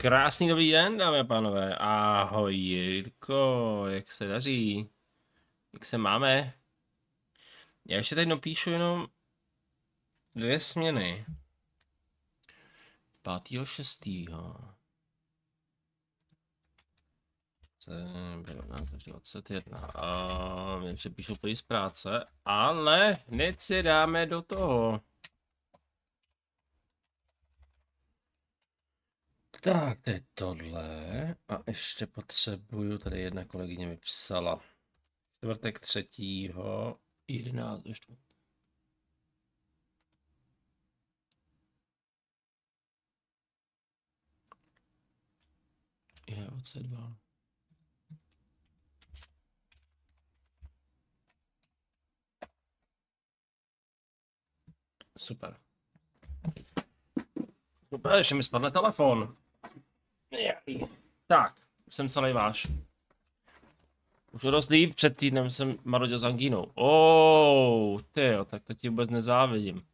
Krásný dobrý den, dámy a pánové. Ahoj Jirko, jak se daří? Jak se máme? Já ještě tady napíšu jenom 2 směny. 5.6. 21. A mě přepíšu plný z práce, ale hned si dáme do toho. Tak, to je tohle. A ještě potřebuju, tady jedna kolegyně mi psala. Čtvrtek 3.11. Je 22. Super. Super, ještě mi spadne telefon. Tak, jsem celý váš. Už dost líp, před týdnem jsem marodil s angínou. Tyjo, tak to ti vůbec nezávidím.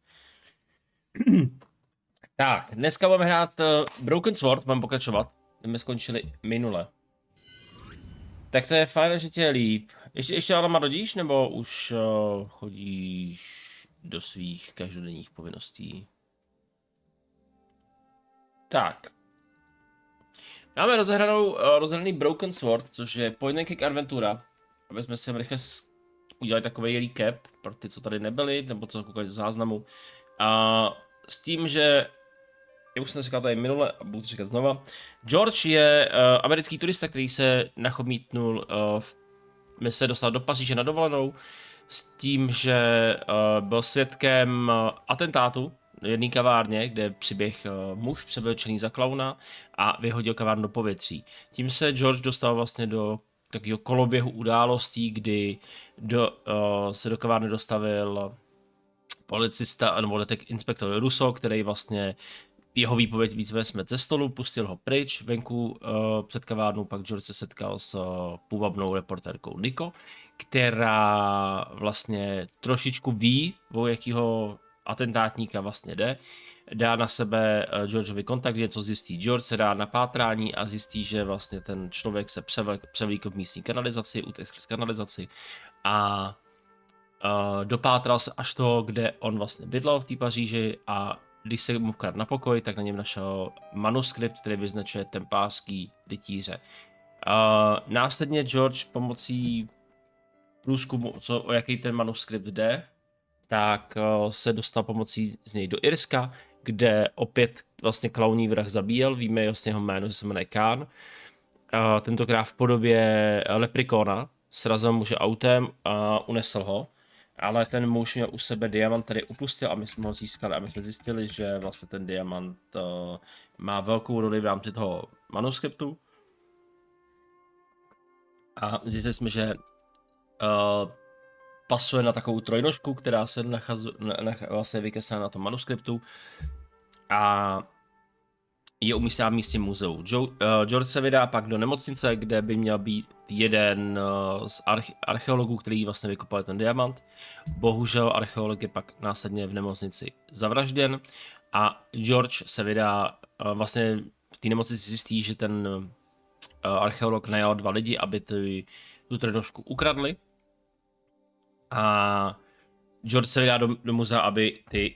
Tak, dneska budeme hrát Broken Sword, budeme pokračovat. My skončili minule. Tak to je fajn, že tě je líp. Ještě ale marodíš, nebo už chodíš do svých každodenních povinností? Tak. Máme rozehraný Broken Sword, což je point and click adventura. Aby jsme si rychle udělali takový recap pro ty, co tady nebyli, nebo co koukali do záznamu. A s tím, že, jak už jsem říkal tady minule, a budu to říkat znova, George je americký turista, který se nachomítnul, se dostal do Paříže na dovolenou, s tím, že byl svědkem atentátu v jedné kavárně, kde přiběh muž převlečený za klauna a vyhodil kavárnu do povětří. Tím se George dostal vlastně do takového koloběhu událostí, kdy se do kavárny dostavil policista, nebo inspektor Russo, který vlastně jeho výpověď víc vezme ze stolu, pustil ho pryč, venku před kavárnou pak George se setkal s půvabnou reportérkou Nico, která vlastně trošičku ví, o jakýho atentátníka vlastně jde, dá na sebe Georgeovi kontakt, něco zjistí George, se dá na pátrání a zjistí, že vlastně ten člověk se převlíkl v místní kanalizaci, utek z kanalizaci a dopátral se až toho, kde on vlastně bydlel v té Paříži a když se mu vkradl na pokoj, tak na něm našel manuskript, který vyznačuje templářský rytíře. Následně George pomocí průzkumu, o jaký ten manuskript jde, tak se dostal pomocí z něj do Irska, kde opět vlastně klauní vrah zabíjel, víme vlastně jeho jméno, že se jmenuje Khan. Tentokrát v podobě leprikona, srazil muže autem a unesl ho. Ale ten muž měl u sebe diamant, který upustil a my jsme ho získali a my jsme zjistili, že vlastně ten diamant má velkou roli v rámci toho manuskriptu. A zjistili jsme, že pasuje na takovou trojnožku, která se vlastně vykesaná na tom manuskriptu a je umístěná v místě muzeu. George se vydá pak do nemocnice, kde by měl být jeden z archeologů, který vlastně vykopal ten diamant. Bohužel archeolog je pak následně v nemocnici zavražděn a George se vydá, vlastně v té nemocnici zjistí, že ten archeolog najal 2 lidi, aby tu trojnožku ukradli. A George se vydá do muzea, aby ty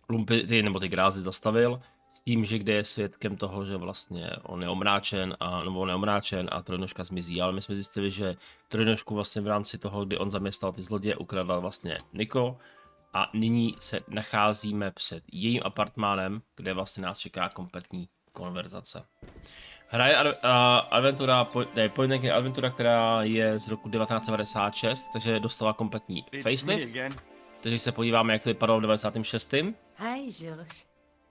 lumpy, nebo ty grázy zastavil, s tím, že kde je svědkem toho, že vlastně on je omráčen a trojnožka zmizí, ale my jsme zjistili, že trojnožku vlastně v rámci toho, kdy on zaměstnal ty zloděje, ukradl vlastně Nico a nyní se nacházíme před jejím apartmánem, kde vlastně nás čeká kompletní konverzace. Hra je adventura, která je z roku 1996, takže dostala kompletní facelift. Takže se podíváme, jak to vypadalo v 96. Hi, George.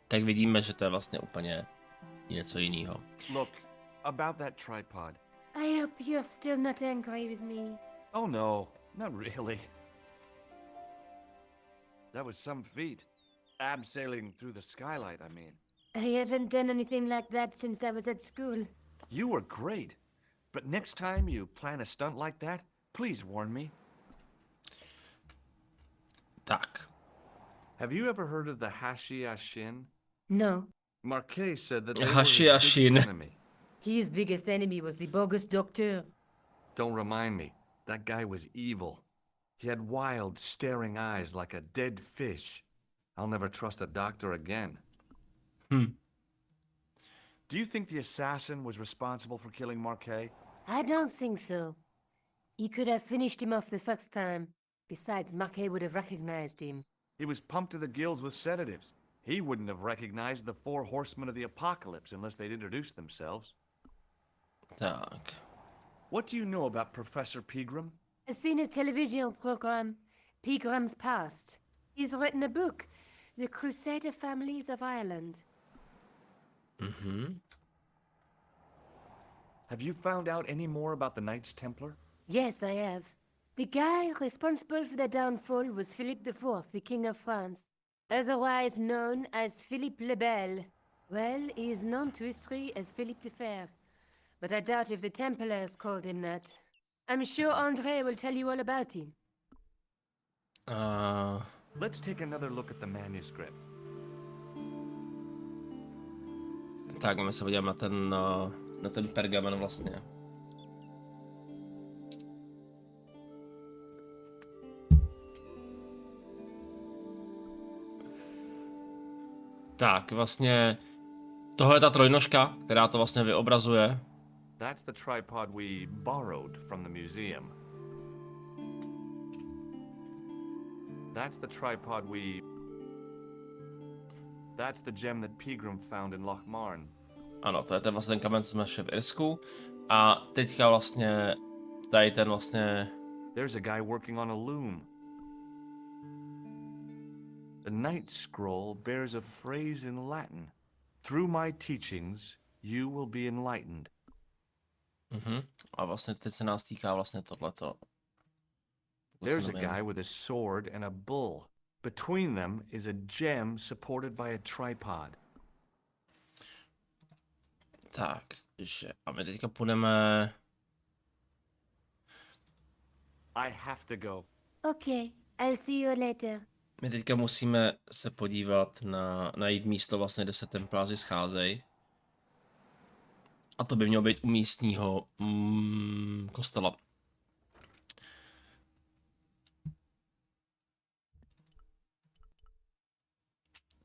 Tak vidíme, že to je vlastně úplně něco jiného. Look, about that tripod. I hope you're still not angry with me. Oh no, not really. That was some feat. Abseiling through the skylight, I mean. I haven't done anything like that since I was at school. You were great. But next time you plan a stunt like that, please warn me. Tak. Have you ever heard of the Hashi Ashin? No. Marquet said that they were Hashi his Ashin. biggest enemy. His biggest enemy was the bogus doctor. Don't remind me. That guy was evil. He had wild, staring eyes like a dead fish. I'll never trust a doctor again. Hm. Do you think the assassin was responsible for killing Marquet? I don't think so. He could have finished him off the first time. Besides, Marquet would have recognized him. He was pumped to the gills with sedatives. He wouldn't have recognized the 4 horsemen of the apocalypse unless they'd introduced themselves. Tak. What do you know about Professor Pegram? I've seen a television program, Pegram's Past. He's written a book, The Crusader Families of Ireland. Mhm. Have you found out any more about the Knights Templar? Yes, I have. The guy responsible for their downfall was Philip IV, the King of France, otherwise known as Philippe le Bel. Well, he is known to history as Philippe the Fair, but I doubt if the Templars called him that. I'm sure André will tell you all about him. Let's take another look at the manuscript. Tak, my se podíváme na ten pergamen vlastně. Tak, vlastně tohle je ta trojnožka, která to vlastně vyobrazuje. That's the tripod we borrowed from the museum. That's the tripod That's the gem that Pegram found in Loch Marne. Ano, to je ten vlastně ten kamen, co jsme našli v Irsku. A teďka vlastně tady ten vlastně... There's a guy working on a loom. The Night Scroll bears a phrase in Latin. Through my teachings, you will be enlightened. A vlastně teď se nás týká vlastně tohleto. There's a guy with a sword and a bull. Between them is a gem supported by a tripod. Tak, že a my teďka půjdeme... I have to go. Okay, I'll see you later. My teďka musíme se podívat najít místo vlastně, kde se Templáři scházejí. A to by mělo být u místního kostela.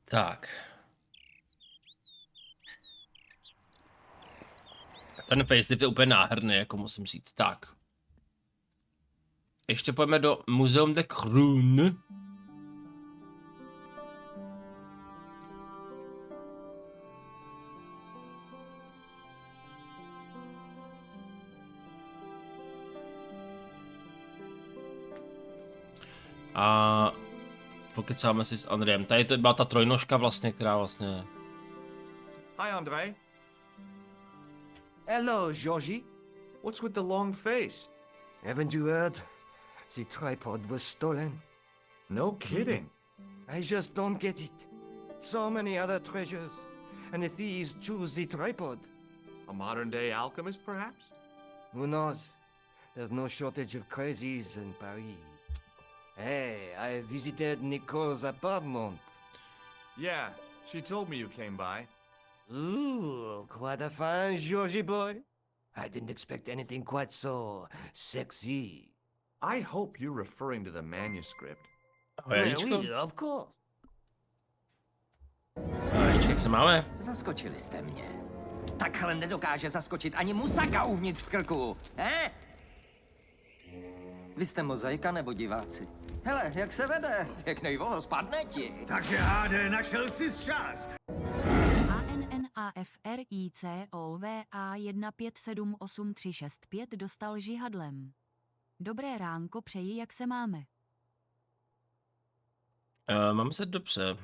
Tak. Ten facelift je úplně náherný, jako musím říct. Tak. Ještě pojďme do Muzeum de Krone. A pokecáme si s Andrejem. Tady to byla ta trojnožka vlastně, která vlastně... Hi, André. Hello, Georgie. What's with the long face? Haven't you heard? The tripod was stolen. No kidding. I just don't get it. So many other treasures, and the thieves choose the tripod. A modern-day alchemist, perhaps? Who knows? There's no shortage of crazies in Paris. Hey, I visited Nicole's apartment. Yeah, she told me you came by. Ooh, quite a fine Georgie boy. I didn't expect anything quite so sexy. I hope you're referring to the manuscript. Jajíčko? Oui, of course. Jajíčko, jak se máme? Zaskočili jste mě. Takhle nedokáže zaskočit ani musaka uvnitř v krku, Vy jste mozaika nebo diváci? Hele, jak se vede? Pěknej voho, spadne ti. Takže HD, našel jsi čas. ANNAFRICOVA15788365 dostal žihadlem. Dobré ránko přeji, jak se máme. Máme se dobře.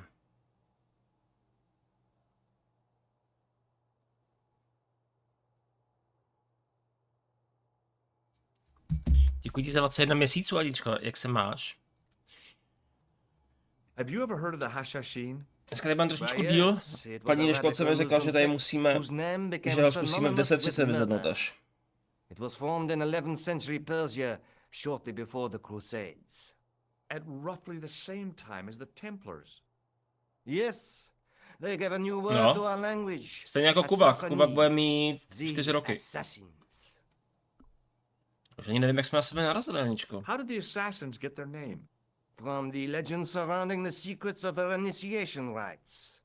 Děkuji ti za 21 měsíců, Adičko, jak se máš? Have you ever heard of the Hashashin? Dneska tady mám trošičku díl. Paní Neškolce mi řekla, že tady musíme, že ho zkusíme v 10:30 vyzvednout až. It was formed in 11th century Persia, shortly before the Crusades. At roughly the same time as the Templars. Yes, They gave a new word No. to our language. Stejně jako Kubak. Kubak Assassini. bude mít 4 The roky. assassins. Už ani nevím, jak jsme na sebe narazili, Aničko. How did the assassins get their name? From the legends surrounding the secrets of their initiation rites.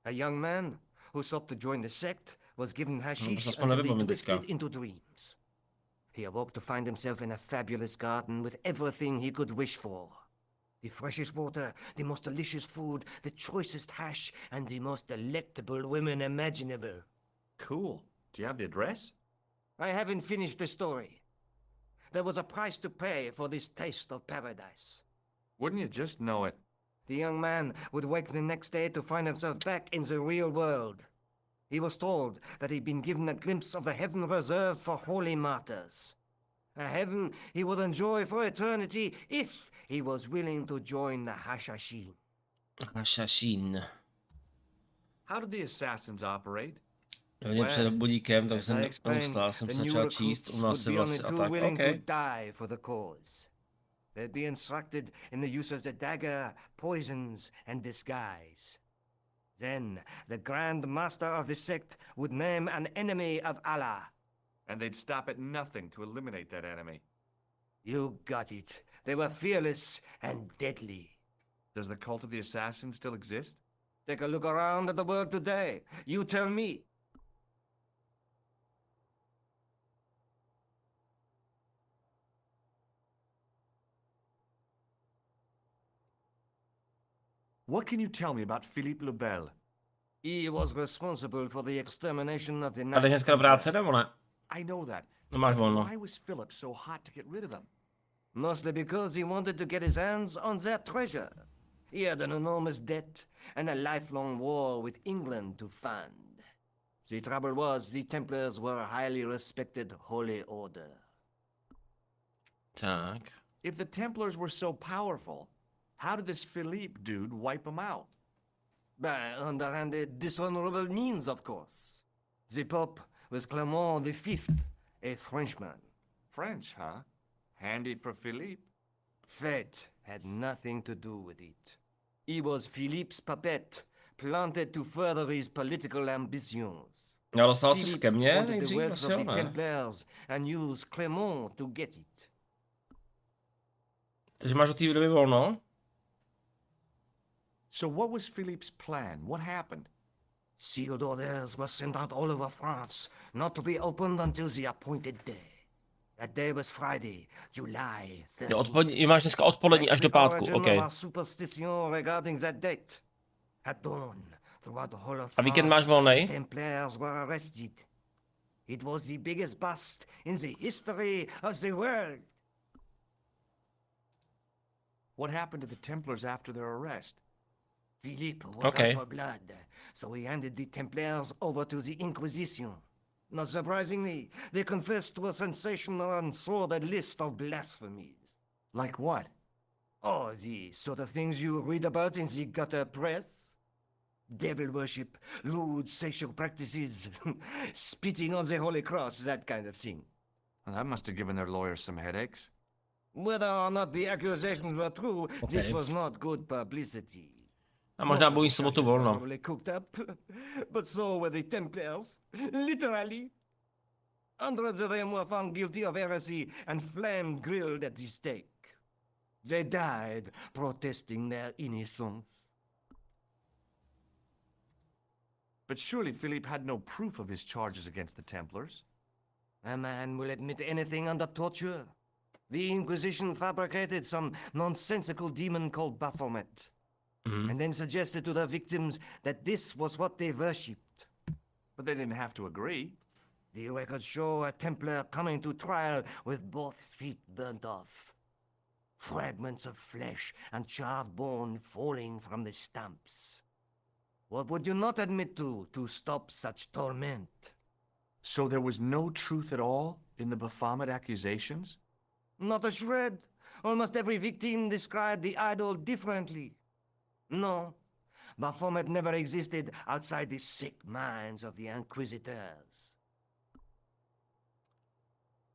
A young man who sought to join the sect was given hashish aspoň and nevybavím he teďka. drifted into dreams. He awoke to find himself in a fabulous garden with everything he could wish for. The freshest water, the most delicious food, the choicest hash, and the most delectable women imaginable. Cool. Do you have the address? I haven't finished the story. There was a price to pay for this taste of paradise. Wouldn't you just know it? The young man would wake the next day to find himself back in the real world. He was told that he'd been given a glimpse of the heaven reserved for holy martyrs. A heaven he would enjoy for eternity if he was willing to join the Hashashin. Hashashin. How did the assassins operate? Hodně před budíkem, tak As jsem I explained, neustál, jsem the se new začal číst, recruits u nás would se be only vlastně a too tak, willing OK. to die for the cause. They'd be instructed in the use of the dagger, poisons, and disguise. Then the Grand Master of the sect would name an enemy of Allah. And they'd stop at nothing to eliminate that enemy. You got it. They were fearless and deadly. Does the cult of the assassins still exist? Take a look around at the world today. You tell me. What can you tell me about Philippe le Bel? He was responsible for the extermination of the A jdeš Knights dneska do práce, nebo ne? I know that. No máš But volno. why was Philip so hot to get rid of them? Mostly because he wanted to get his hands on their treasure. He had an enormous debt and a lifelong war with England to fund. The trouble was, the Templars were a highly respected holy order. Tak. If the Templars were so powerful, how did this Philippe dude wipe them out? By underhanded, dishonorable means, of course. The Pope was Clement V, a Frenchman. French, huh? Handy for Philippe. Fate had nothing to do with it. He was Philippe's puppet, planted to further his political ambitions. Já dostal se ke Philippe mně wanted the nejdřív, wealth asi of jo, the ne? Templars and used Clement to get it. Takže máš do té doby volno? So what was Philippe's plan? What happened? Sealed orders were sent out all over France, not to be opened until the appointed day. That day was Friday, July 13th. Jo, odpolední, máš dneska odpolední až do pátku, OK. Superstition regarding that date. At dawn, throughout the whole of A víkend France, máš volnej? Templars were arrested. It was the biggest bust in the history of the world. What happened to the Templars after their arrest? Philippe was Okay. out for blood, so he handed the Templars over to the Inquisition. Not surprisingly, they confessed to a sensational and sordid list of blasphemies. Like what? Oh, the sort of things you read about in the gutter press. Devil worship, lewd sexual practices, spitting on the Holy Cross, that kind of thing. Well, that must have given their lawyers some headaches. Whether or not the accusations were true, this Okay. was not good publicity. A možná budu sobotu volno. Probably cooked up, but so were the Templars, literally. Hundreds of them were found guilty of heresy and flame grilled at the stake. They died protesting their innocence. But surely Philippe had no proof of his charges against the Templars. A man will admit anything under torture. The Inquisition fabricated some nonsensical demon called Baphomet, and then suggested to their victims that this was what they worshipped. But they didn't have to agree. The records show a Templar coming to trial with both feet burnt off. Fragments of flesh and charred bone falling from the stumps. What would you not admit to stop such torment? So there was no truth at all in the Baphomet accusations? Not a shred. Almost every victim described the idol differently. No, Baphomet never existed outside the sick minds of the Inquisitors.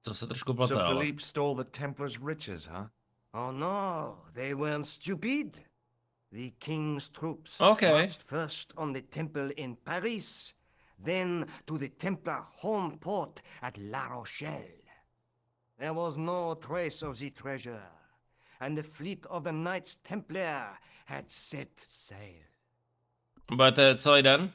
To se trošku So plete, ale. Philippe stole the Templars' riches, huh? Oh no, they weren't stupid. The king's troops Okay. marched first on the temple in Paris, then to the Templar home port at La Rochelle. There was no trace of the treasure, and the fleet of the Knights Templar had set sail. But celý den?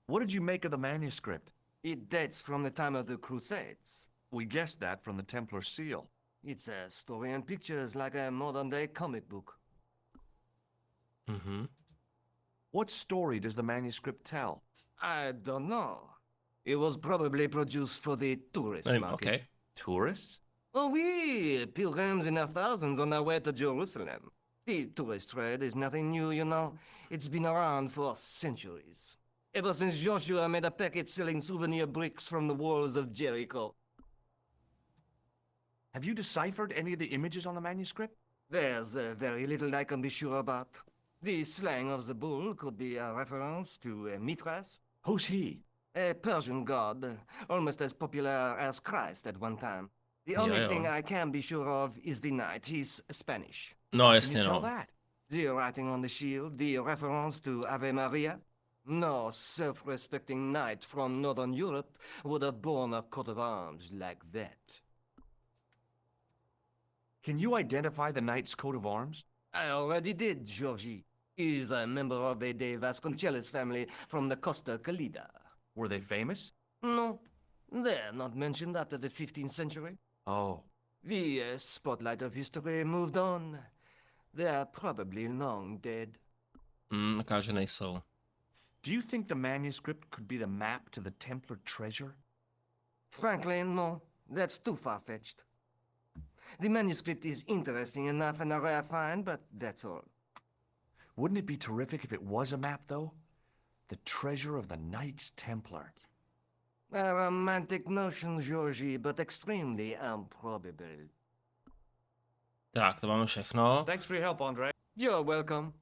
What did you make of the manuscript? It dates from the time of the Crusades. We guessed that from the Templar seal. It's a story and pictures like a modern-day comic book. Mhm. What story does the manuscript tell? I don't know. It was probably produced for the tourist Nevím, market. okay. Tourists? Oh, oui, pilgrims in their thousands on their way to Jerusalem. The tourist trade is nothing new, you know. It's been around for centuries. Ever since Joshua made a packet selling souvenir bricks from the walls of Jericho. Have you deciphered any of the images on the manuscript? There's very little I can be sure about. The slang of the bull could be a reference to Mithras, Who's he? a Persian god, almost as popular as Christ at one time. The only Jo. thing I can be sure of is the knight. He's Spanish. No, Can jasně, you tell no. that? The writing on the shield, the reference to Ave Maria. No self-respecting knight from Northern Europe would have borne a coat of arms like that. Can you identify the knight's coat of arms? I already did, Georgie. He's a member of the De Vasconcelos family from the Costa Calida. Were they famous? No, they're not mentioned after the 15th century. Oh. The spotlight of history moved on. They're probably long dead. Taká, že nejsou. Do you think the manuscript could be the map to the Templar treasure? Frankly, no. That's too far-fetched. The manuscript is interesting enough and a rare find, but that's all. Wouldn't it be terrific if it was a map, though? The treasure of the Knights Templar. A romantic notion, Georgie, but extremely improbable. Tak, to máme všechno. Thanks for your help, Andre. You're welcome.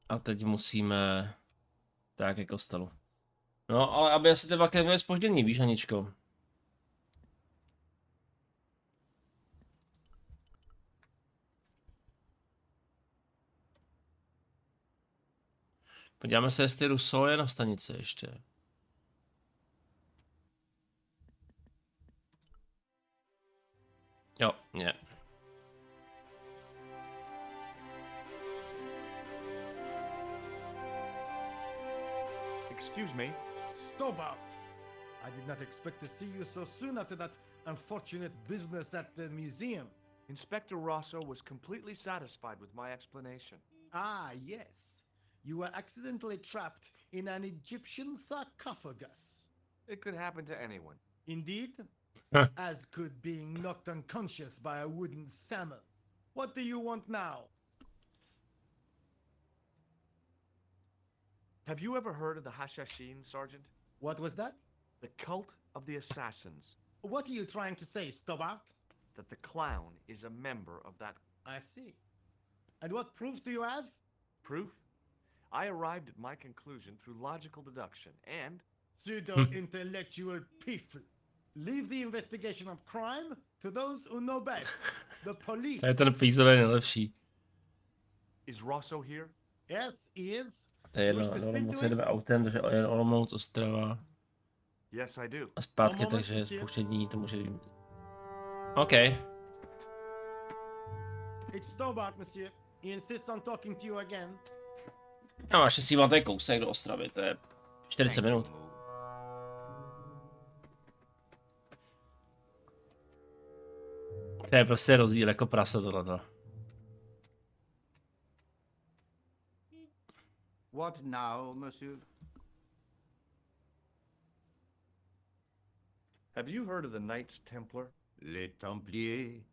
A teď musíme... Tak, ke kostelu. No, ale aby asi ty vlaky neměly zpoždění, víš, Aničko. Podíváme se, jestli Rousseau je na stanici ještě. Jo, ne. Excuse me. Stobart! I did not expect to see you so soon after that unfortunate business at the museum. Inspector Rosso was completely satisfied with my explanation. Ah, yes. You were accidentally trapped in an Egyptian sarcophagus. It could happen to anyone. Indeed, as could being knocked unconscious by a wooden salmon. What do you want now? Have you ever heard of the Hashashin, Sergeant? What was that? The cult of the assassins. What are you trying to say, Stobart? That the clown is a member of that. I see. And what proofs do you have? Proof? I arrived at my conclusion through logical deduction, and Pseudo-intellectual people. Leave the investigation of crime to those who know best. The police. To je ten pízový nejlepší. is Rosso here? Yes, he is. To je jedno, Olomouc jedeme autem, takže je Olomouc, Ostrava Yes, I do. a zpátky, Olomouc, takže monsieur. spouštění to může být. OK. It's Stobart, monsieur. He insists on talking to you again. A máš si máte kousek do Ostravy, to je 40 minut. To je prostě rozdíl jako prase tohleto. What now, monsieur? Have you heard of the Knights Templar? Les Templiers.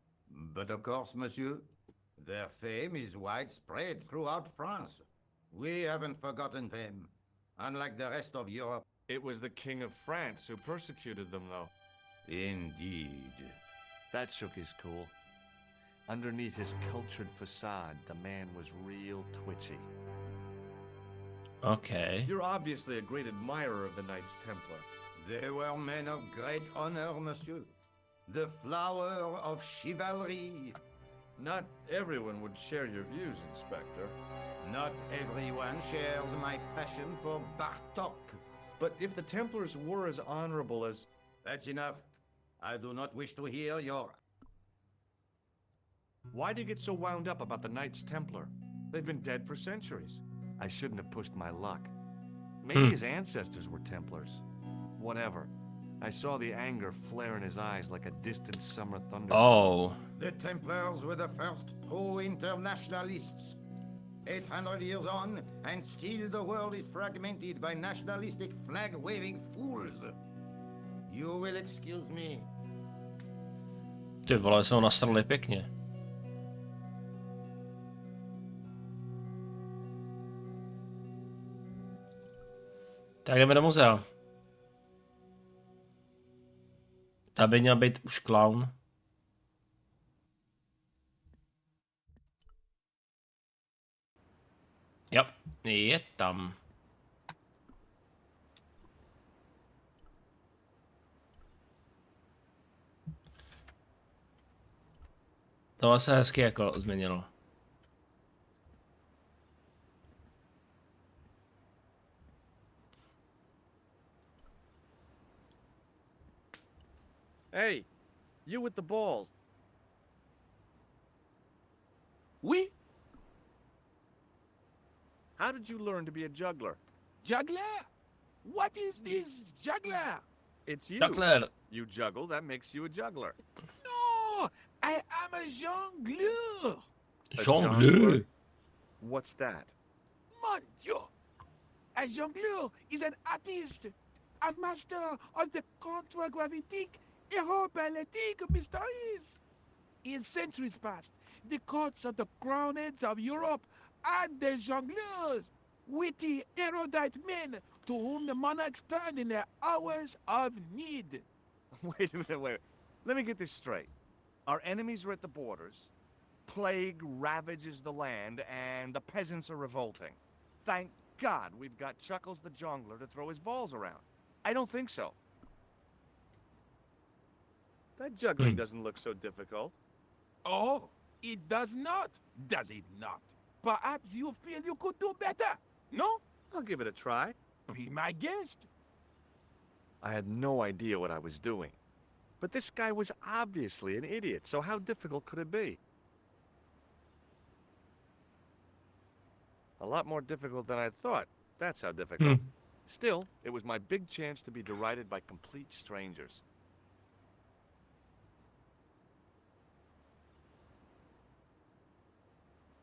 But of course, monsieur, their fame is widespread throughout France. We haven't forgotten them, unlike the rest of Europe. It was the King of France who persecuted them, though. Indeed. That shook his cool. Underneath his cultured facade, the man was real twitchy. OK. You're obviously a great admirer of the Knights Templar. They were men of great honor, monsieur. The flower of chivalry. Not everyone would share your views, Inspector. Not everyone shares my passion for Bartok. But if the Templars were as honorable as... That's enough. I do not wish to hear your... Why do you get so wound up about the Knights Templar? They've been dead for centuries. I shouldn't have pushed my luck. Maybe his ancestors were Templars. Whatever. I saw the anger flare in his eyes like a distant summer thunderstorm. Oh. The Templars were the first true internationalists. 800 years on, and still the world is fragmented by nationalistic flag-waving fools. You will excuse me. Ty vole, se ho nasrali pěkně. Tak jdeme do muzea. Tam by měl být už clown. Jo, je tam. To se hezky jako změnilo. Hey, you with the ball. Oui? How did you learn to be a juggler? Juggler? What is this juggler? It's you. Takhle. You juggle, that makes you a juggler. No, I am a jongleur. A Jongleur. What's that? Mon Dieu. A jongleur is an artist, a master of the contragravitic aeroballetic mysteries. In centuries past, the courts of the crowned heads of Europe and the jongleurs, witty, erudite men to whom the monarchs turned in their hours of need. Wait a minute, wait. Let me get this straight. Our enemies are at the borders, plague ravages the land, and the peasants are revolting. Thank God we've got Chuckles the Jongler to throw his balls around. I don't think so. That juggling doesn't look so difficult. Oh, it does not, does it not? Perhaps you feel you could do better, no? I'll give it a try. Be my guest. I had no idea what I was doing. But this guy was obviously an idiot, so how difficult could it be? A lot more difficult than I thought. That's how difficult. Still, it was my big chance to be derided by complete strangers.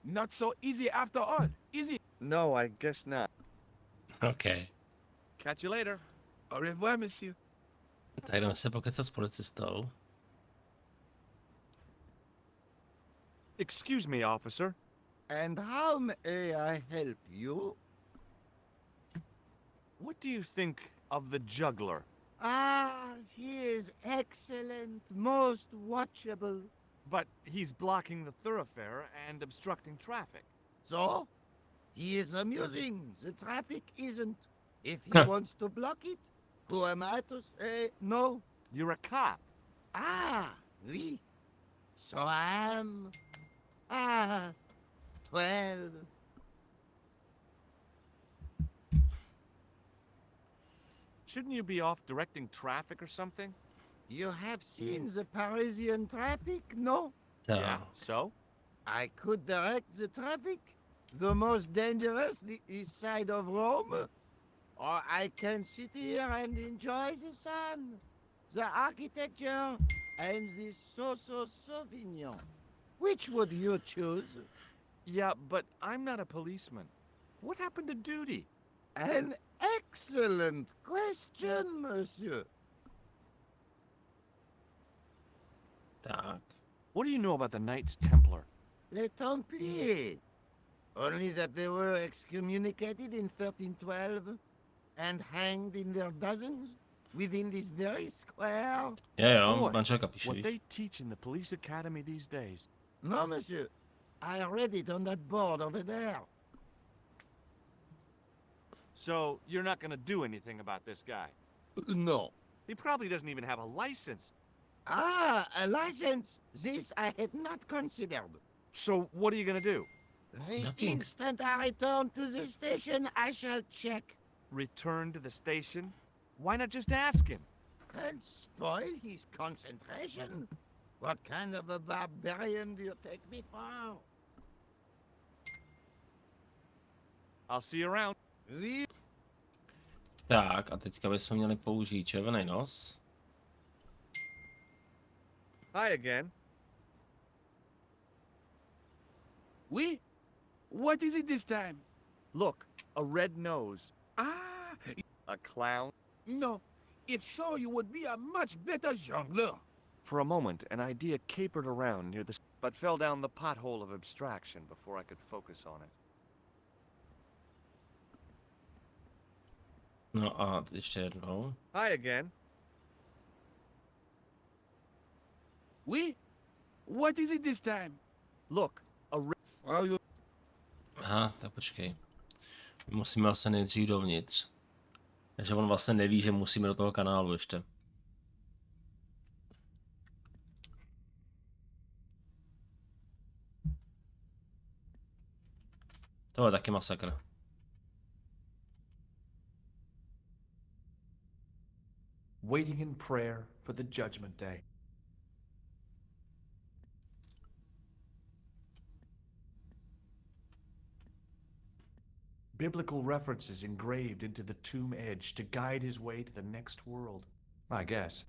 Not so easy after all, is it? No, I guess not. OK. Catch you later. Au revoir, monsieur. Tak jdeme se pokecat s policistou. Excuse me, officer. And how may I help you? What do you think of the juggler? Ah, he is excellent, most watchable. But he's blocking the thoroughfare and obstructing traffic. So? He is amusing. The traffic isn't. If he wants to block it, who am I to say no? You're a cop. Ah, oui. So I am... Ah, well... Shouldn't you be off directing traffic or something? You have seen the Parisian traffic, no? Tak. Yeah, so? I could direct the traffic. The most dangerous, the east side of Rome. Or I can sit here and enjoy the sun, the architecture, and the so-so Sauvignon. Which would you choose? Yeah, but I'm not a policeman. What happened to duty? An excellent question, monsieur. Tak. What do you know about the Knights Templar? Les Templiers. Only that they were excommunicated in 1312 and hanged in their dozens within this very square. Jo, Boy, manželka píše, What víš. they teach in the police academy these days. No, monsieur. I read it on that board over there. So, you're not gonna do anything about this guy? No. He probably doesn't even have a license. Ah, a license. This I had not considered. So what are you gonna do? The Nothing. instant I return to the station, I shall check Return to the station? Why not just ask him? and spoil his concentration. What kind of a barbarian do you take me for? I'll see you around. Tak, a teďka bychom měli použít červený nos. Hi again. Oui? What is it this time? Look, a red nose. Ah, A clown. no. If so, you would be a much better jongleur. For a moment, an idea capered around near the... but fell down the pothole of abstraction before I could focus on it. No a teď ještě jednou. Hi again. Oui? What is it this time? Look, a red... Oh, you... Aha, tak počkej. Musíme vlastně nejdřív dovnitř. Takže on vlastně neví, že musíme do toho kanálu ještě. To je taky masakr. Waiting in prayer for the judgment day. Biblical references engraved into the tomb edge to guide his way to the next world, I guess.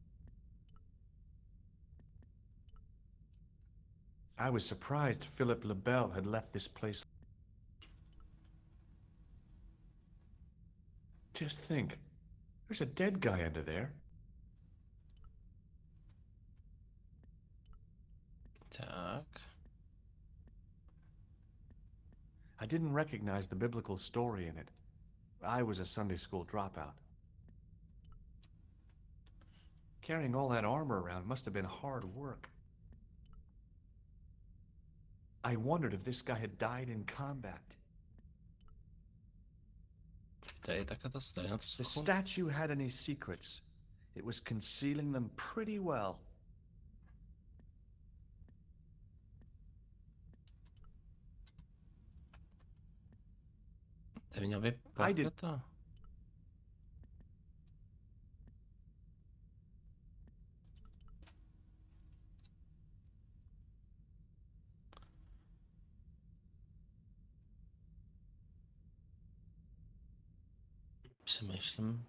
I was surprised Philip le Bel had left this place. Just think, there's a dead guy under there. Tak. I didn't recognize the biblical story in it. I was a Sunday school dropout. Carrying all that armor around must have been hard work. I wondered if this guy had died in combat. Tady takhle to stojí na to The sochu. statue had any secrets. It was concealing them pretty well. To měl být I did- portreta. Přemýšlím.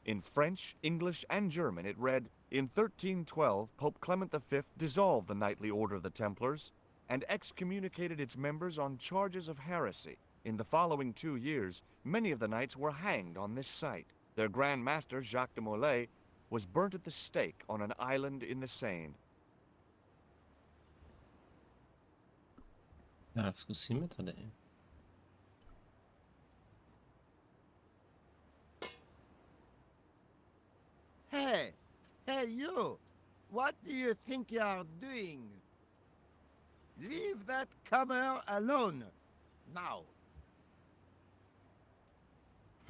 In French, English, and German it read, in 1312, Pope Clement V dissolved the knightly order of the Templars and excommunicated its members on charges of heresy. In the following 2 years, many of the knights were hanged on this site. Their Grand Master, Jacques de Molay, was burnt at the stake on an island in the Seine. Tak zkusíme tady. Hey, hey you! What do you think you are doing? Leave that comer alone. Now.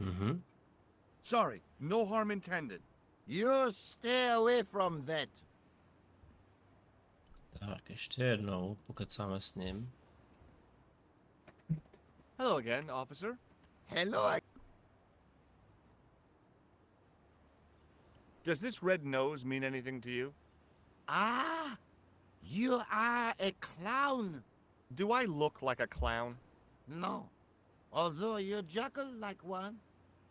Mhm. Sorry, no harm intended. You stay away from that. Tak ještě jednou, pokecáme s ním. Hello again, officer. Hello, Does this red nose mean anything to you? Ah, you are a clown. Do I look like a clown? No, although you juggle like one.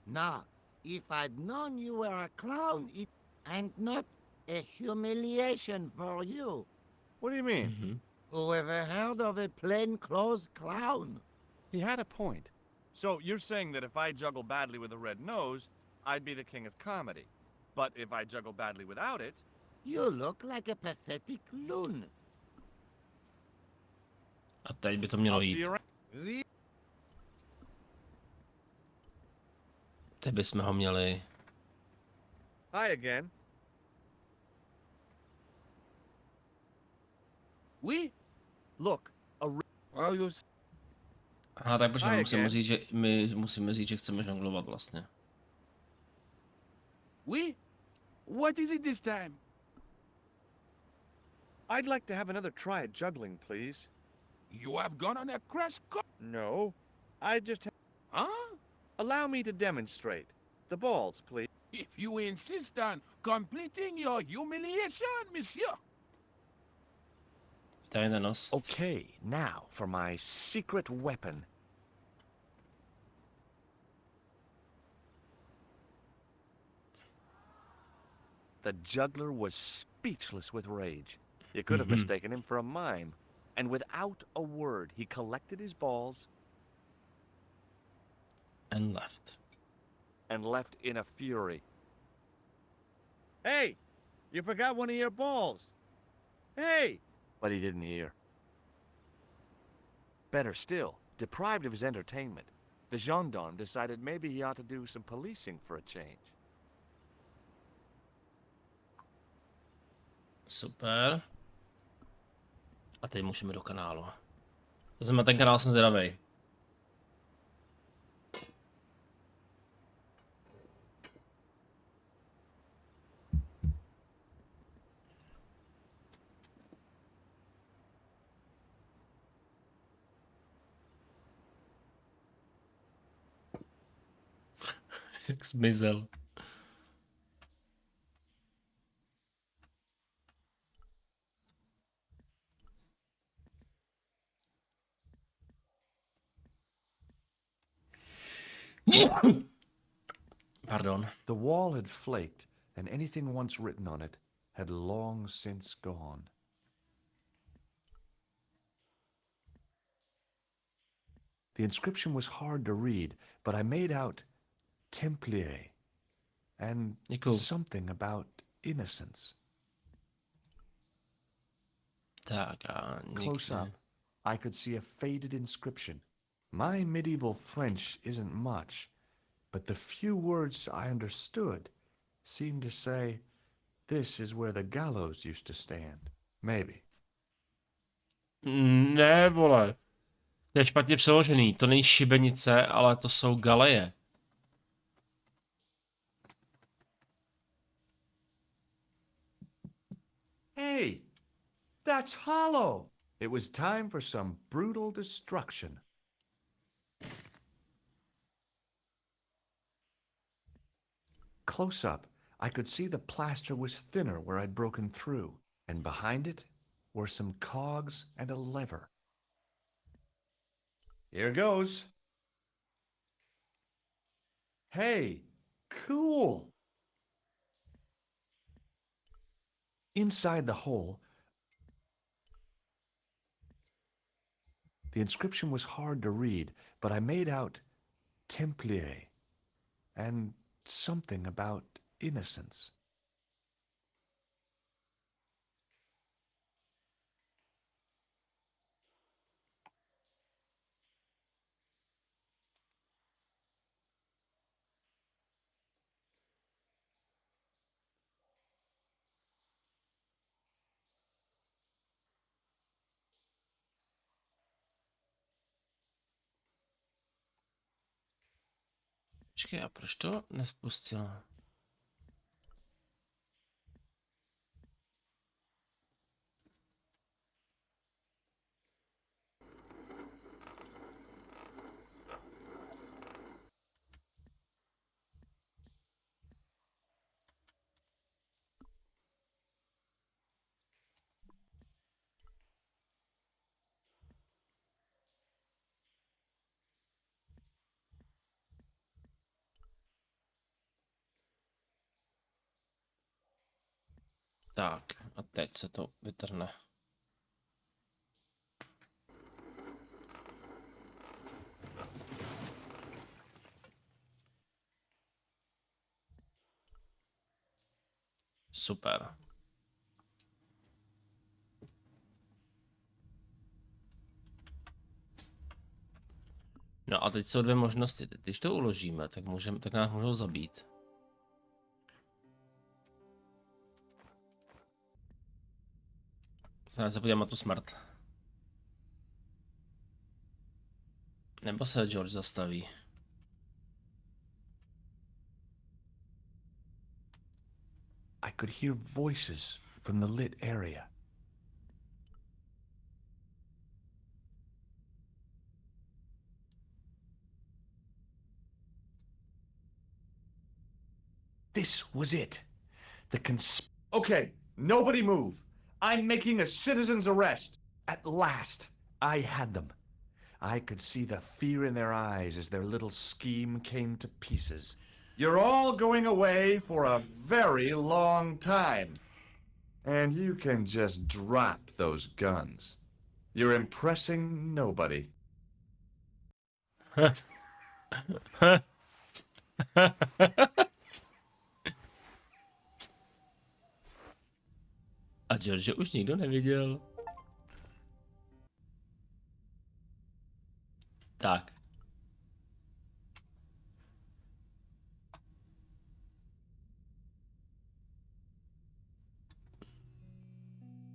Now, if I'd known you were a clown, it and not a humiliation for you. What do you mean? Mhm. Who ever heard of a plain-clothes clown? He had a point. So you're saying that if I juggle badly with a red nose, I'd be the king of comedy. But if I juggle badly without it, You look like a pathetic loon. A teď by to mělo I'll see jít. you around. Teď bychom ho měli. Hi again. Oui? Look, Oh, you... Aha, tak počkej, Hi musíme again. říct, že my musíme říct, že chceme žonglovat vlastně. Oui? What is it this time? I'd like to have another try at juggling, please. You have gone on a crash course? No, I just... Huh? Allow me to demonstrate. The balls, please. If you insist on completing your humiliation, monsieur. Tady na nos. Okay, now for my secret weapon. The juggler was speechless with rage. You could have mistaken him for a mime. And without a word, he collected his balls And left. and left in a fury. Hey, you forgot one of your balls. Hey! But he didn't hear. Better still, deprived of his entertainment, the gendarme decided maybe he ought to do some policing for a change. Super. A teď můžeme do kanálu. To znamená, ten kanál jsem zvědavej. Jak zmizel. Pardon. The wall had flaked, and anything once written on it had long since gone. The inscription was hard to read, but I made out Templier and Děkuju. something about innocence. Tak a Close nikde. up, I could see a faded inscription. My medieval French isn't much, but the few words I understood seemed to say, this is where the gallows used to stand. Maybe. Ne, vole. To je špatně přeložený. To není šibenice, ale to jsou galeje. Hey, that's hollow. It was time for some brutal destruction. Close up, I could see the plaster was thinner where I'd broken through, and behind it were some cogs and a lever. Here goes. Hey, cool. Inside the hole, the inscription was hard to read, but I made out Templier and something about innocence. Počkej, a proč to nespustila? Tak, a teď se to vytrhne. Super. No a teď jsou dvě možnosti. Když to uložíme, tak tak nás můžou zabít. Se podíváme na tu smrt. Nebo se George zastaví. I could hear voices from the lit area. This was it. Okay, nobody move. I'm making a citizen's arrest. At last, I had them. I could see the fear in their eyes as their little scheme came to pieces. You're all going away for a very long time. And you can just drop those guns. You're impressing nobody. A George už nikdo neviděl. Tak.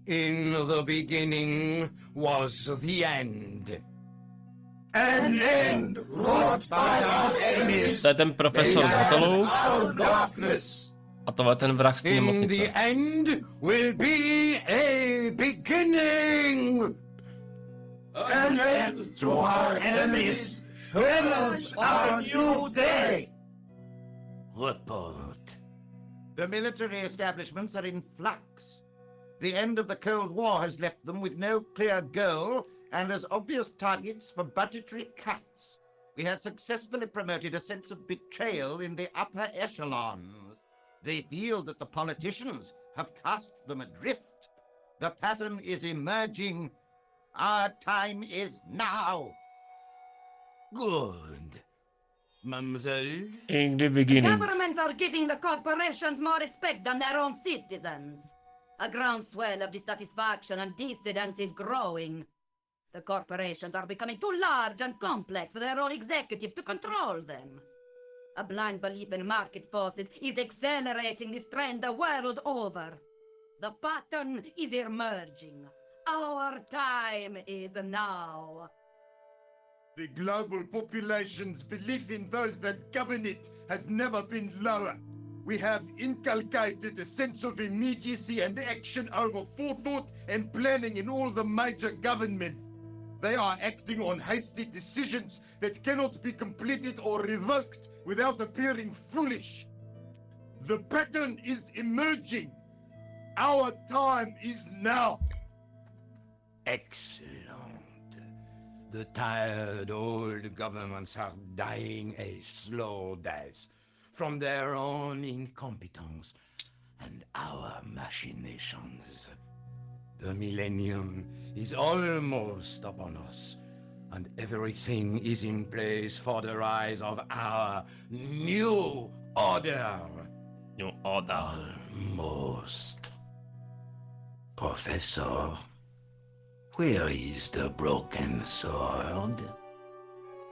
In the beginning was the end. An end wrought by our enemies. To je ten profesor z hotelu. Our darkness. A to je ten vrah z té In the nemocnice. end will be a beginning. An end to our enemies. Heralds our new day. Report. The military establishments are in flux. The end of the Cold War has left them with no clear goal and as obvious targets for budgetary cuts. We have successfully promoted a sense of betrayal in the upper echelons. They feel that the politicians have cast them adrift. The pattern is emerging. Our time is now. Good. Mademoiselle? In the beginning. Governments are giving the corporations more respect than their own citizens. A groundswell of dissatisfaction and dissidence is growing. The corporations are becoming too large and complex for their own executives to control them. A blind belief in market forces is accelerating this trend the world over. The pattern is emerging. Our time is now. The global population's belief in those that govern it has never been lower. We have inculcated a sense of immediacy and action over forethought and planning in all the major governments. They are acting on hasty decisions that cannot be completed or revoked without appearing foolish. The pattern is emerging. Our time is now. Excellent. The tired old governments are dying a slow death from their own incompetence and our machinations. The millennium is almost upon us, and everything is in place for the rise of our new order. New order. Almost. Professor, where is the broken sword?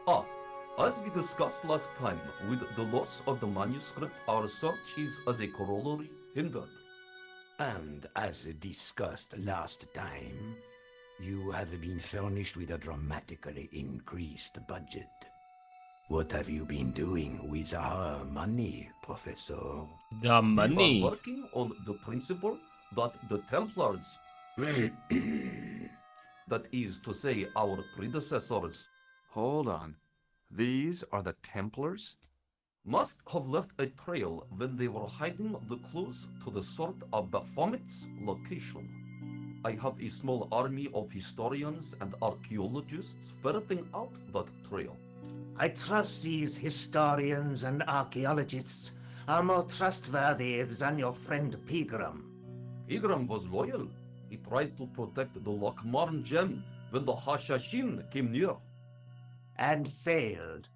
Ah, as we discussed last time, with the loss of the manuscript, our search is as a corollary hindered. And as discussed last time, you have been furnished with a dramatically increased budget. What have you been doing with our money, Professor? The We money. are working on the principle that the Templars, that is to say, our predecessors, Hold on. These are the Templars? must have left a trail when they were hiding the clues to the sword of Baphomet's location. I have a small army of historians and archaeologists ferreting out that trail. I trust these historians and archaeologists are more trustworthy than your friend Pegram. Igram was loyal. He tried to protect the Lochmarn gem when the Hashashin came near. And failed.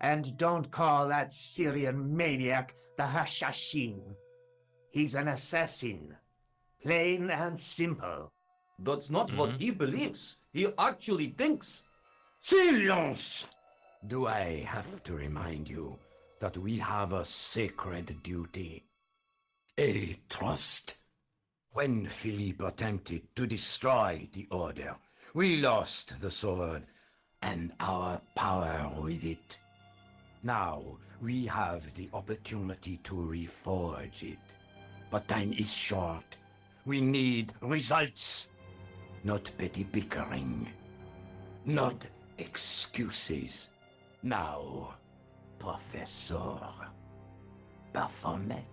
And don't call that Syrian maniac the Hashashin. He's an assassin. Plain and simple. That's not what he believes. He actually thinks. Silence! Do I have to remind you that we have a sacred duty? A trust? When Philippe attempted to destroy the Order, we lost the sword and our power with it. Now we have the opportunity to reforge it. but time is short. We need results, not petty bickering, not excuses. Now, Professor Baphomet.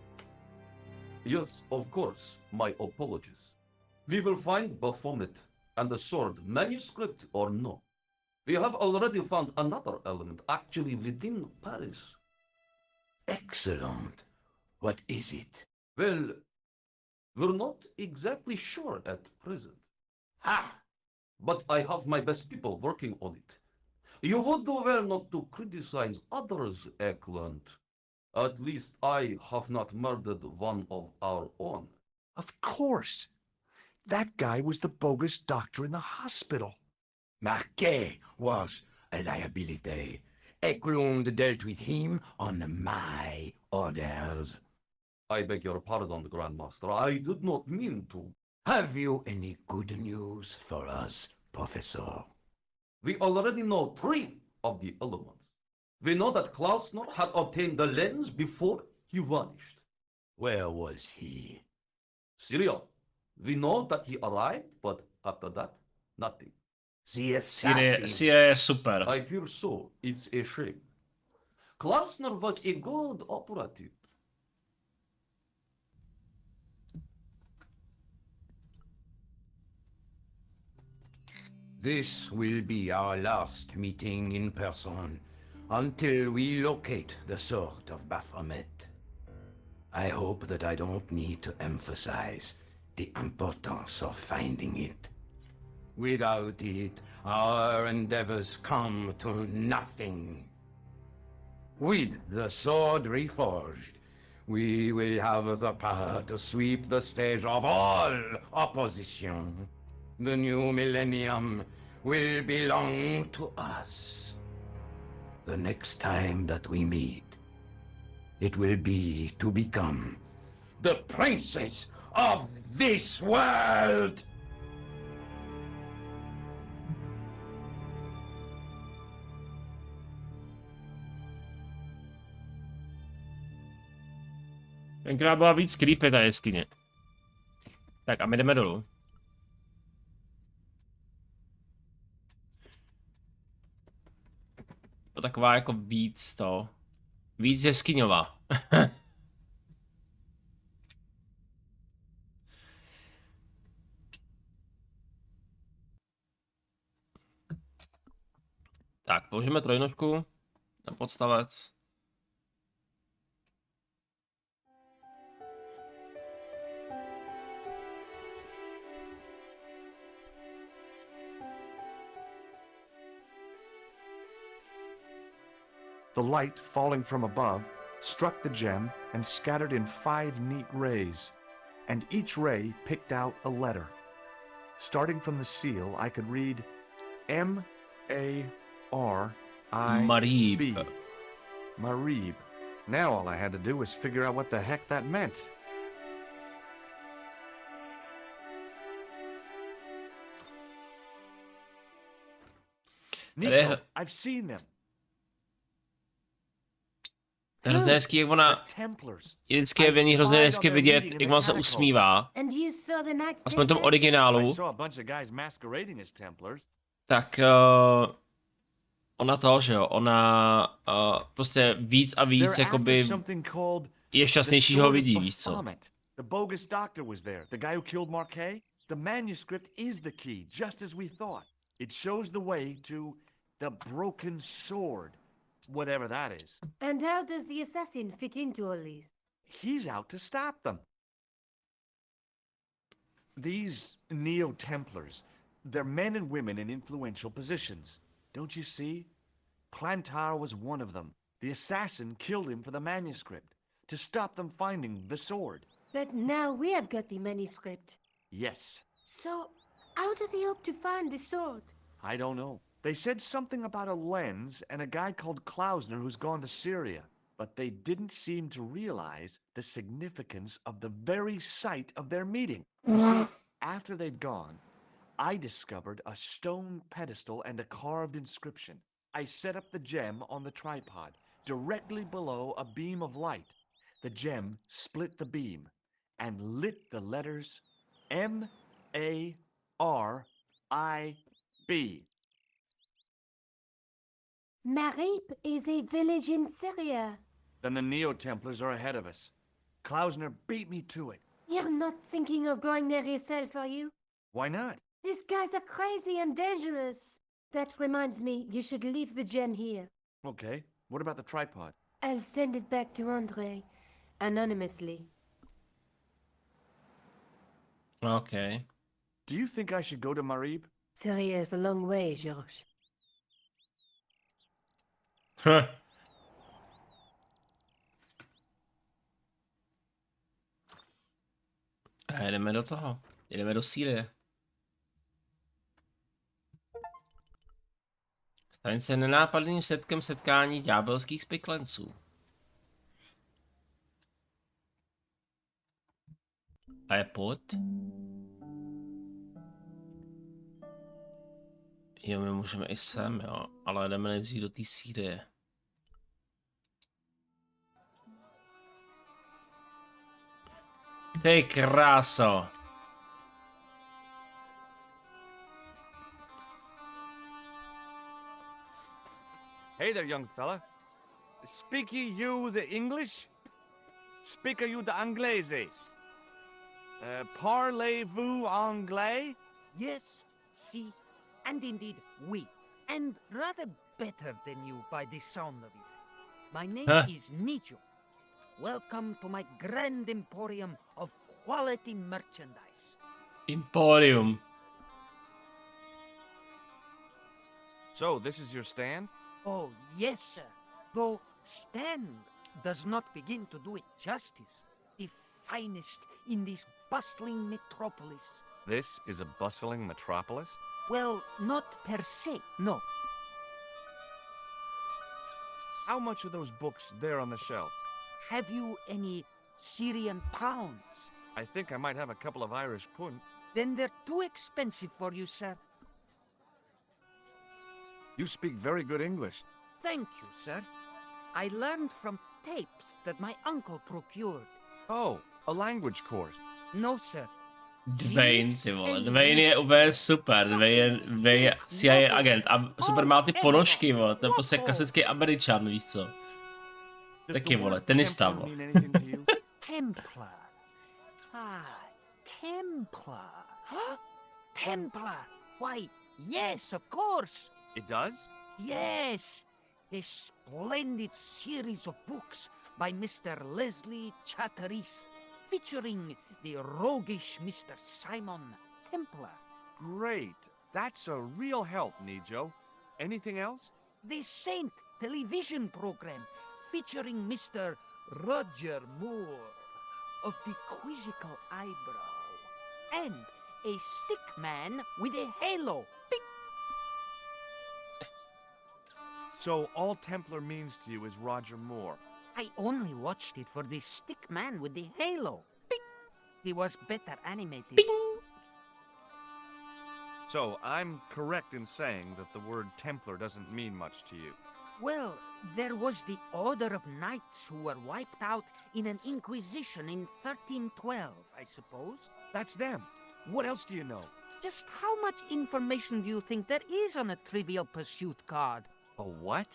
Yes, of course. My apologies. We will find Baphomet and the sword, manuscript or no. We have already found another element actually within Paris. Excellent. What is it? Well, we're not exactly sure at present. Ha! But I have my best people working on it. You would do well not to criticize others, Eklund. At least I have not murdered one of our own. Of course. That guy was the bogus doctor in the hospital. Marquet was a liability. Eklund dealt with him on my orders. I beg your pardon, Grandmaster. I did not mean to. Have you any good news for us, Professor? We already know 3 of the elements. We know that Klausner had obtained the lens before he vanished. Where was he? Syria. We know that he arrived, but after that, nothing. The assassin. Syrie je super. I fear so. It's a shame. Klausner was a good operative. This will be our last meeting in person until we locate the sword of Baphomet. I hope that I don't need to emphasize the importance of finding it. Without it, our endeavors come to nothing. With the sword reforged, we will have the power to sweep the stage of all opposition. The new millennium will belong to us. The next time that we meet, it will be to become the princes of this world! Tenkrát byla víc creepy ta jeskyně. Tak a my jdeme dolů. To taková jako víc to. Víc jeskyňová. Tak, položíme trojnožku na podstavec. The light, falling from above, struck the gem and scattered in 5 neat rays, and each ray picked out a letter. Starting from the seal, I could read M-A-R-I-B. Marib. Marib. Now all I had to do was figure out what the heck that meant. Nico, I've seen them. Hrozně hezký, jak ona... Je vždycky v ní hrozně hezky vidět, jak ona se usmívá. Aspoň v tom originálu. Tak ona to, že jo, ona prostě víc a víc jakoby je šťastnější, že ho vidí, víš co. The bogus doctor was there, the guy who killed Marquet. The manuscript is the key, just as we thought. It shows the way to the broken sword. Whatever that is. And how does the assassin fit into all these? He's out to stop them. These Neo-Templars, they're men and women in influential positions. Don't you see? Clantar was one of them. The assassin killed him for the manuscript, to stop them finding the sword. But now we have got the manuscript. Yes. So, how do they hope to find the sword? I don't know. They said something about a lens and a guy called Klausner who's gone to Syria, but they didn't seem to realize the significance of the very site of their meeting. You see, after they'd gone, I discovered a stone pedestal and a carved inscription. I set up the gem on the tripod, directly below a beam of light. The gem split the beam, and lit the letters M-A-R-I-B. Marib is a village in Syria. Then the Neo-Templars are ahead of us. Klausner beat me to it. You're not thinking of going there yourself, are you? Why not? These guys are crazy and dangerous. That reminds me, you should leave the gem here. Okay, what about the tripod? I'll send it back to Andre, anonymously. Okay. Do you think I should go to Marib? Syria is a long way, Georges. A jdeme do toho. Jdeme do Sýrie. Staň se nenápadným svědkem setkání ďábelských spiklenců. A je pod? Jo, my můžeme i sem, jo. Ale jdeme nejdřív do té Sýrie. Ty kráso. Hey there, young fella. Speaky you the English? Speaker you the Anglaise? Parlez-vous anglais? Yes, si, and indeed we, and rather better than you by the sound of it. My name is Nijo. Welcome to my grand emporium of quality merchandise. Emporium. So, this is your stand? Oh, yes, sir. Though stand does not begin to do it justice. The finest in this bustling metropolis. This is a bustling metropolis? Well, not per se, no. How much are those books there on the shelf? Have you any Syrian pounds? I think I might have a couple of Irish pund. Then they're too expensive for you, sir. You speak very good English. Thank you, sir. I learned from tapes that my uncle procured. Oh, a language course. No, sir. Dwayne, ty vole. Dwayne je úplně super. Dwayne je CIA agent a super má ty ponožky, vole. To je prostě klasický Američan, víš co. Taky, vole, tenista, vole. Templar. Ah, Templar. Huh? Templar. Why, yes, of course. It does? Yes. A splendid series of books by Mr. Leslie Chatteris, featuring the roguish Mr. Simon Templar. Great. That's a real help, Nijo. Anything else? The Saint television program, featuring Mr. Roger Moore of the quizzical eyebrow, and a stick man with a halo. Bing! So all Templar means to you is Roger Moore. I only watched it for the stick man with the halo. Bing! He was better animated. Bing! So I'm correct in saying that the word Templar doesn't mean much to you. Well, there was the Order of Knights who were wiped out in an Inquisition in 1312, I suppose. That's them. What else do you know? Just how much information do you think there is on a Trivial Pursuit card? A what?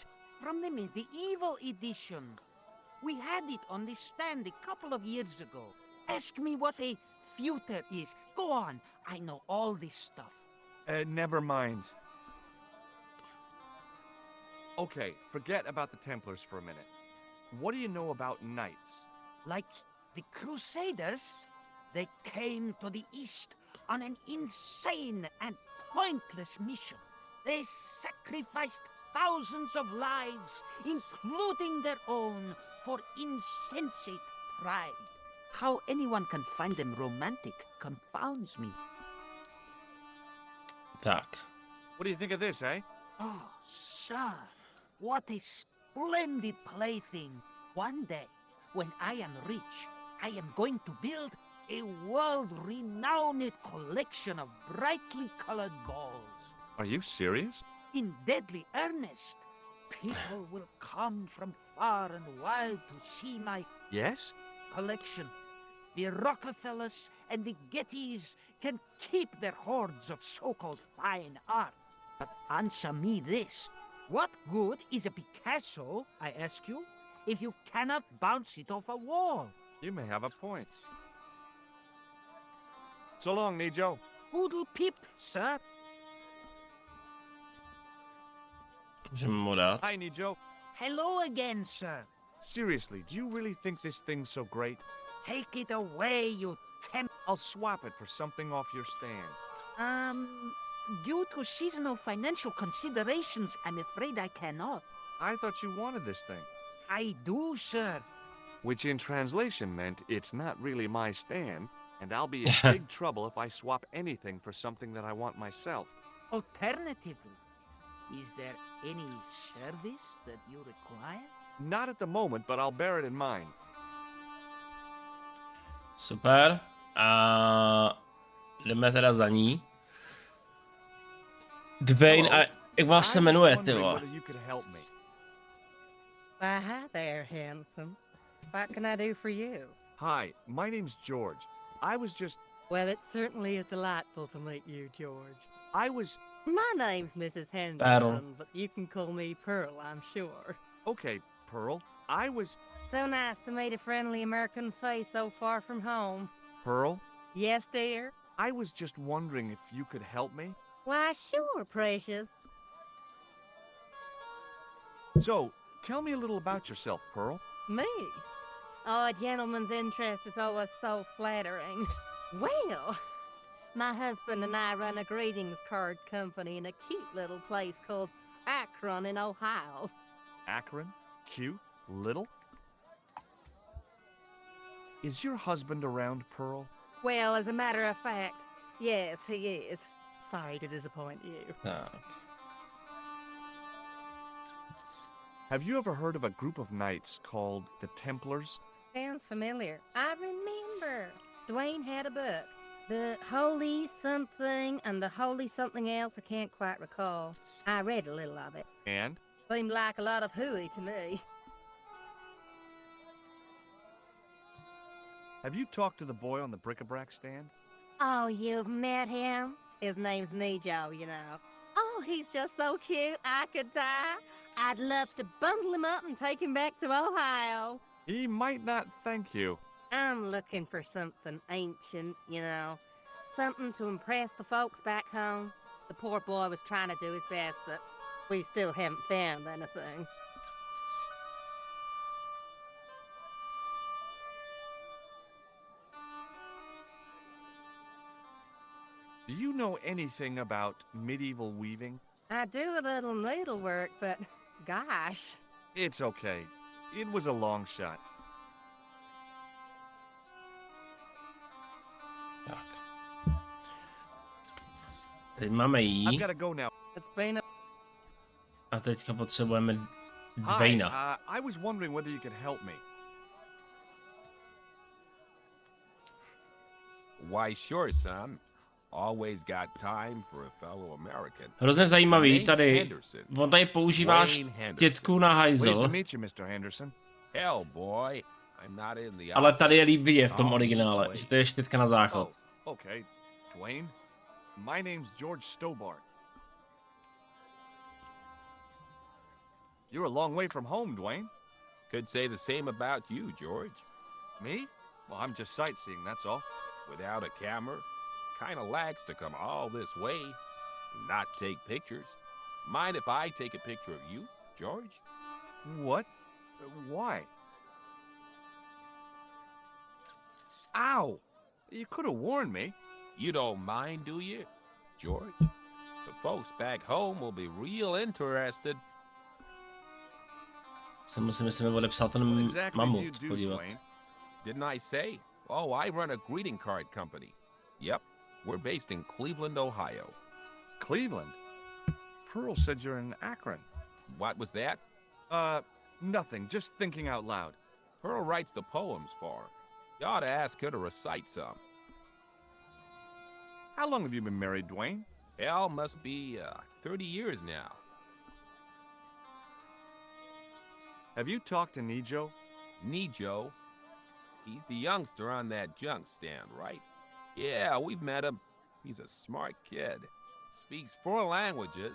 From the medieval edition. We had it on the stand a couple of years ago. Ask me what a feuter is. Go on, I know all this stuff. Never mind. Okay, forget about the Templars for a minute. What do you know about knights? Like the Crusaders, they came to the East on an insane and pointless mission. They sacrificed thousands of lives, including their own, for insensate pride. How anyone can find them romantic confounds me. Tak. What do you think of this, eh? Oh, sir, what a splendid plaything. One day, when I am rich, I am going to build a world-renowned collection of brightly colored balls. Are you serious? In deadly earnest. People will come from far and wide to see my Yes? collection. the Rockefellers and the Gettys can keep their hordes of so-called fine art. But answer me this. What good is a Picasso, I ask you, if you cannot bounce it off a wall? You may have a point. So long, Nijo. Poodle peep, sir. Můžeme mu dát. Hi, Nijo. Hello again, sir. Seriously, do you really think this thing's so great? Take it away, you I'll swap it for something off your stand. Due to seasonal financial considerations, I'm afraid I cannot. I thought you wanted this thing. I do, sir. Which in translation meant it's not really my stand, and I'll be in big trouble if I swap anything for something that I want myself. Alternatively, is there any service that you require? Not at the moment, but I'll bear it in mind. Super. A jdeme teda za ní. Dwayne, a jak vás se jmenuje, ty vole? Hi there, handsome. What can I do for you? Hi, my name's George. I was just... Well, it certainly is delightful to meet you, George. My name's Mrs. Pearl. Henderson, but you can call me Pearl, I'm sure. Okay, Pearl. So nice to meet a friendly American face so far from home. Pearl? Yes, dear? I was just wondering if you could help me. Why, sure, precious. So, tell me a little about yourself, Pearl. Me? Oh, a gentleman's interest is always so flattering. Well, my husband and I run a greetings card company in a cute little place called Akron in Ohio. Akron? Cute? Little? Is your husband around, Pearl? Well, as a matter of fact, yes, he is. Sorry to disappoint you. Tak. Have you ever heard of a group of knights called the Templars? Sounds familiar. I remember. Dwayne had a book. The Holy Something and the Holy Something Else, I can't quite recall. I read a little of it. And? Seemed like a lot of hooey to me. Have you talked to the boy on the bric-a-brac stand? Oh, you've met him? His name's Nejo, you know. Oh, he's just so cute, I could die. I'd love to bundle him up and take him back to Ohio. He might not thank you. I'm looking for something ancient, you know. Something to impress the folks back home. The poor boy was trying to do his best, but we still haven't found anything. Do you know anything about medieval weaving? I do a little needlework, but gosh. It's okay. It was a long shot. Tak. Teď máme jí. I've got to go now. It's been a... A teďka potřebujeme Hi, Dwayna. I was wondering whether you could help me. Why, sure, son. Always got time for a fellow American. Hrozně zajímavý Name tady. Henderson. On tady používáš Wayne Henderson. tětku na Pleased hajzl, to meet you, Mr. Henderson. Hell, boy. I'm not in the ale tady je líp vidět v tom Oh, originále, wait. že to je štětka na záchod. Oh, okay. Dwayne, my name's George Stobart. You're a long way from home, Dwayne. Could say the same about you, George. Me? Well, I'm just sightseeing, that's all. Without a camera, kinda lax to come all this way and not take pictures. Mind if I take a picture of you, George? What? Why? Ow! You could have warned me. You don't mind, do you, George? The folks back home will be real interested. Se musíme odepsat ten What exactly do you mamut, do, podívat. Dwayne? Didn't I say? Oh, I run a greeting card company. Yep, we're based in Cleveland, Ohio. Cleveland? Pearl said you're in Akron. What was that? Nothing. Just thinking out loud. Pearl writes the poems for her. You ought to ask her to recite some. How long have you been married, Dwayne? Hell, must be 30 years now. Have you talked to Nijo? Nijo? He's the youngster on that junk stand, right? Yeah, we've met him. He's a smart kid. Speaks 4 languages,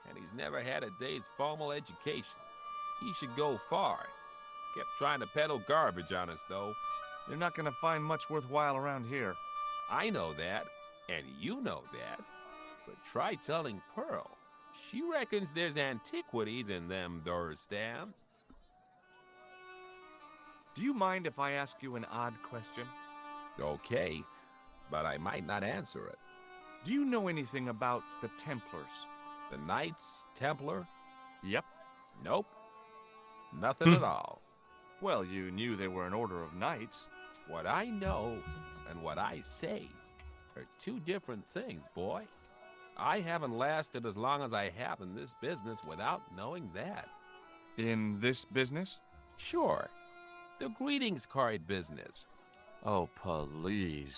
and he's never had a day's formal education. He should go far. Kept trying to peddle garbage on us, though. You're not gonna find much worthwhile around here. I know that, and you know that. But try telling Pearl. She reckons there's antiquities in them there stands. Do you mind if I ask you an odd question? Okay, but I might not answer it. Do you know anything about the Templars? The Knights Templar? Yep. Nope. Nothing at all. Well, you knew they were an order of knights. What I know and what I say are 2 different things, boy. I haven't lasted as long as I have in this business without knowing that. In this business? Sure. The greetings card business. Oh, please.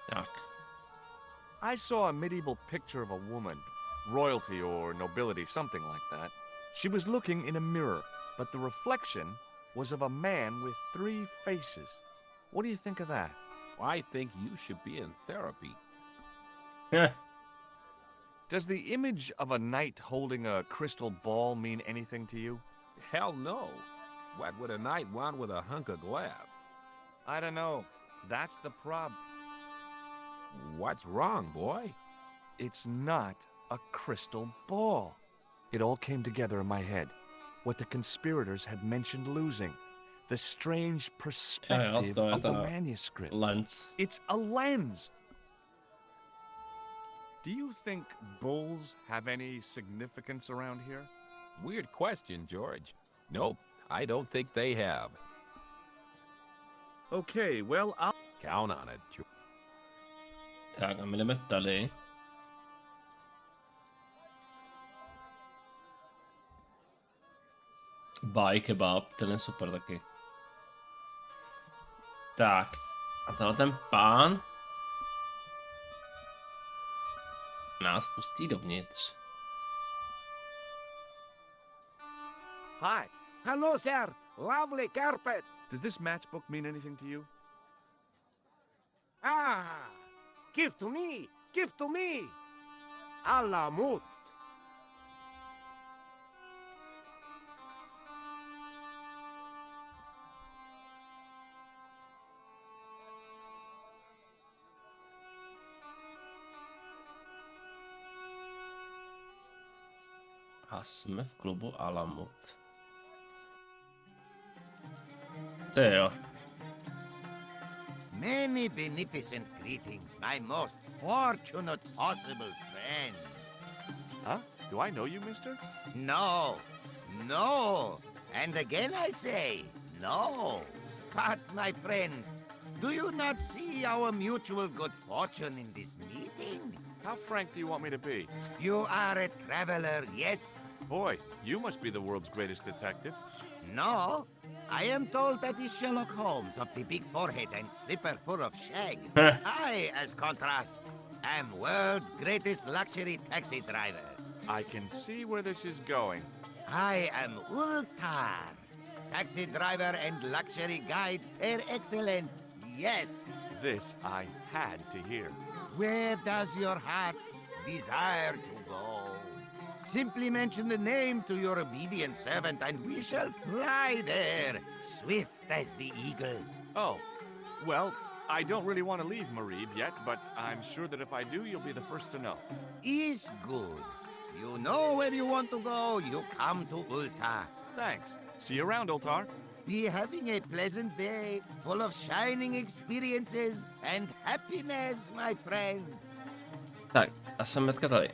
Tak. I saw a medieval picture of a woman, royalty or nobility, something like that. She was looking in a mirror, but the reflection was of a man with 3 faces. What do you think of that? I think you should be in therapy. Yeah. Does the image of a knight holding a crystal ball mean anything to you? Hell no. What would a knight want with a hunk of glass? I don't know. That's the problem. What's wrong, boy? It's not a crystal ball. It all came together in my head. What the conspirators had mentioned losing. The strange perspective of the manuscript. Lens. It's a lens. Do you think bulls have any significance around here? Weird question, George. Nope, I don't think they have. Okay, well, I'll count on it, George. Tak, a my jdeme tady. Baj kebab, ten je super taky. Tak, a tenhle ten pán nás pustí dovnitř. Hi. Hello, sir. Lovely carpet. Does this matchbook mean anything to you? Ah, give to me. Give to me. Alamut. A jsme v klubu Alamut. To jo. Many beneficent greetings, my most fortunate possible friend. Huh? Do I know you, mister? No. No. And again I say, no. But, my friend, do you not see our mutual good fortune in this meeting? How frank do you want me to be? You are a traveler, yes? Boy, you must be the world's greatest detective. No. I am told that is Sherlock Holmes of the big forehead and slipper full of shag. I, as contrast, am world's greatest luxury taxi driver. I can see where this is going. I am Ultar, taxi driver and luxury guide per excellence. Yes. This I had to hear. Where does your heart desire to go? Simply mention the name to your obedient servant, and we shall fly there, swift as the eagle. Oh, well, I don't really want to leave Marib yet, but I'm sure that if I do, you'll be the first to know. Is good. You know where you want to go, you come to Ulta. Thanks. See you around, Ultar. Be having a pleasant day, full of shining experiences and happiness, my friend. Tak, a jsem hnedka tady.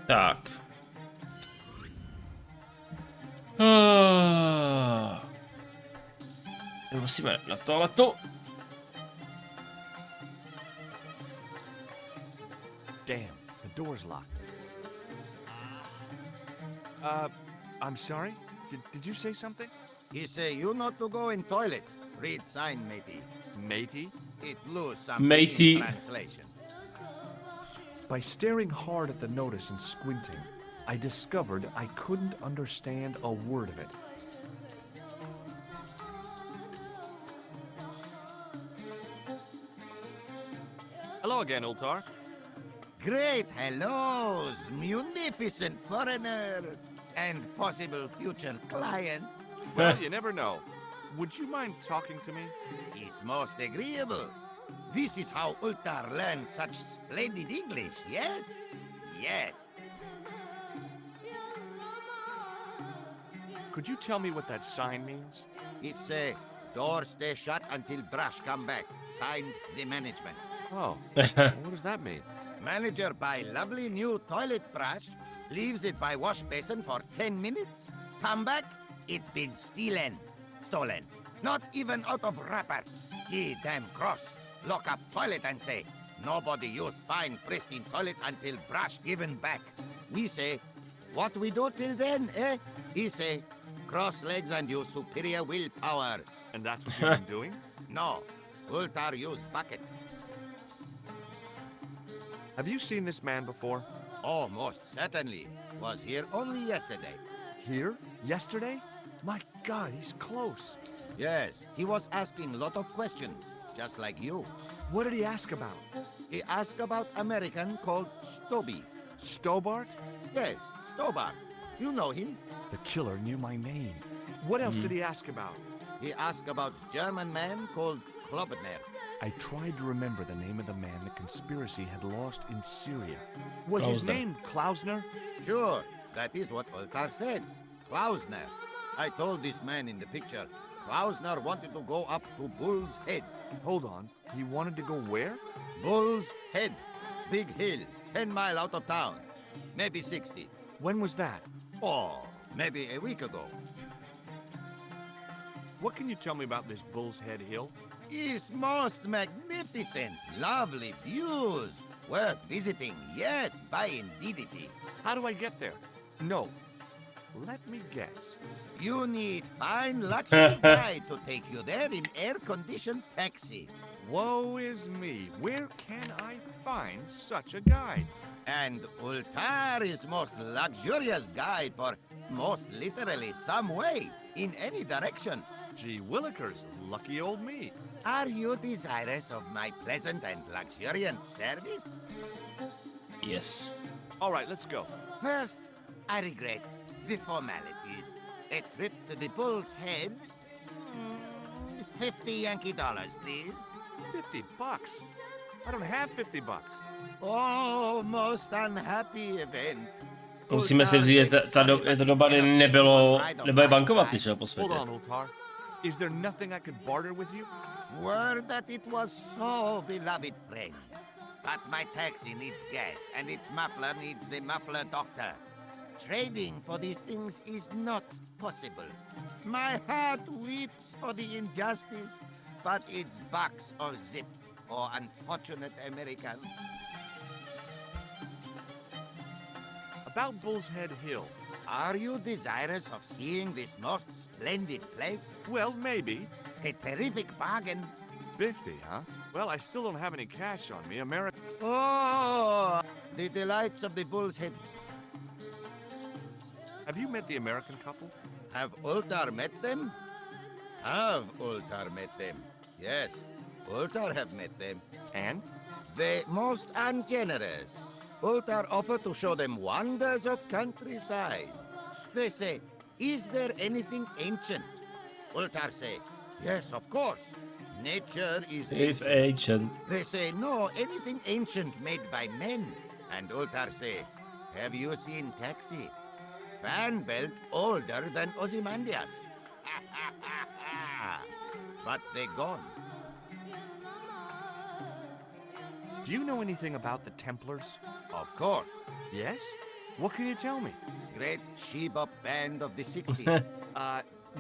Tak. Musíme na toaletu. Damn, the door's locked. I'm sorry? Did you say something? He say you not to go in toilet. Read sign, matey. Matey? It lose some Matey. translation. By staring hard at the notice and squinting, I discovered I couldn't understand a word of it. Hello again, Ultar. Great hellos, munificent foreigner, and possible future client. Well, you never know. Would you mind talking to me? It's most agreeable. This is how Ultar learned such splendid English, yes? Yes. Could you tell me what that sign means? It's a door stay shut until brush come back. Signed, the management. Oh, what does that mean? Manager buy lovely new toilet brush, leaves it by wash basin for 10 minutes, come back, it's been stolen. Not even out of wrapper. He damn cross. Lock up toilet and say, nobody use fine pristine toilet until brush given back. We say, what we do till then, eh? He say, cross legs and use superior willpower. And that's what you've been doing? No, Ultar use bucket. Have you seen this man before? Oh, most certainly. Was here only yesterday. Here? Yesterday? My God, he's close. Yes, he was asking lot of questions, just like you. What did he ask about? He asked about American called Stoby. Stobart? Yes, Stobart. You know him? The killer knew my name. What else did he ask about? He asked about German man called Klobner. I tried to remember the name of the man the conspiracy had lost in Syria. Was his name Klausner? Sure, that is what Ultar said. Klausner. I told this man in the picture, Klausner wanted to go up to Bull's Head. Hold on, he wanted to go where? Bull's Head. Big hill, 10 miles out of town. Maybe 60. When was that? Oh, maybe a week ago. What can you tell me about this Bull's Head Hill? It's most magnificent. Lovely views. Worth visiting, yes, by indeedity. How do I get there? No. Let me guess. You need fine luxury guide to take you there in air-conditioned taxi. Woe is me. Where can I find such a guide? And Ultar is most luxurious guide for most literally some way, in any direction. Gee willikers, lucky old me. Are you desirous of my pleasant and luxuriant service? Yes. All right, let's go. First, I regret the formalities. A trip to the Bull's Head. 50 Yankee dollars, please. $50? I don't have $50. Oh, most unhappy event. Musíme si vzít, je to doba, kdy nebyly bankomaty, že jo, po světě. Hold on, Ultar. Is there nothing I could barter with you? Word that it was so beloved friend. But my taxi needs gas, and its muffler needs the muffler doctor. Trading for these things is not possible. My heart weeps for the injustice, but it's box or zip, or unfortunate American. About Bull's Head Hill. Are you desirous of seeing this most splendid place? Well, maybe. A terrific bargain. 50, huh? Well, I still don't have any cash on me. Oh, the delights of the Bull's Head. Have you met the American couple? Have Ultar met them? Have Ultar met them? Yes, Ultar have met them. And? They most ungenerous. Ultar offer to show them wonders of countryside. They say, is there anything ancient? Ultar say, yes, of course. Nature is ancient. They say, no, anything ancient made by men. And Ultar say, have you seen Taxi? Fan belt older than Ozymandias. But they gone. Do you know anything about the Templars? Of course. Yes? What can you tell me? Great Sheba band of the 60s.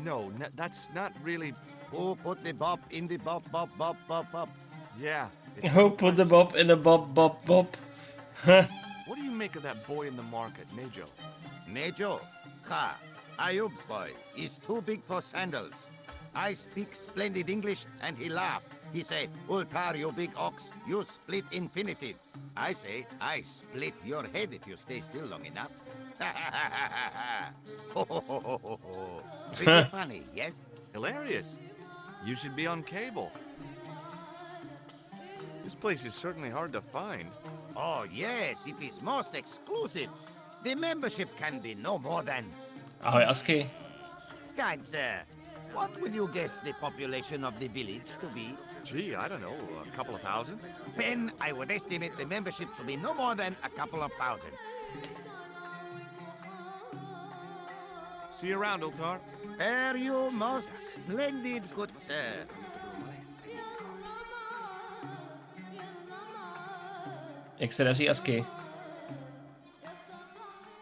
No, that's not really... Who put the bop in the bop, bop, bop, bop, bop? Yeah. Who put the bop in the bop bop bop? What do you make of that boy in the market, Nejo? Nejo? Ha! Ayub boy is too big for sandals. I speak splendid English and he laugh. He say, Ultar, you big ox, you split infinitive. I say, I split your head if you stay still long enough. Ha ha ha ha ha ha! Ho ho ho ho ho ho! Pretty funny, yes? Hilarious. You should be on cable. This place is certainly hard to find. Oh yes, it is most exclusive. The membership can be no more than... Ahoj, Asky. Kind sir, what will you guess the population of the village to be? Gee, I don't know, a couple of thousand? Ben, I would estimate the membership to be no more than a couple of thousand. See you around, Ultar. Fare you most splendid, good sir. Jak se daří, Asky?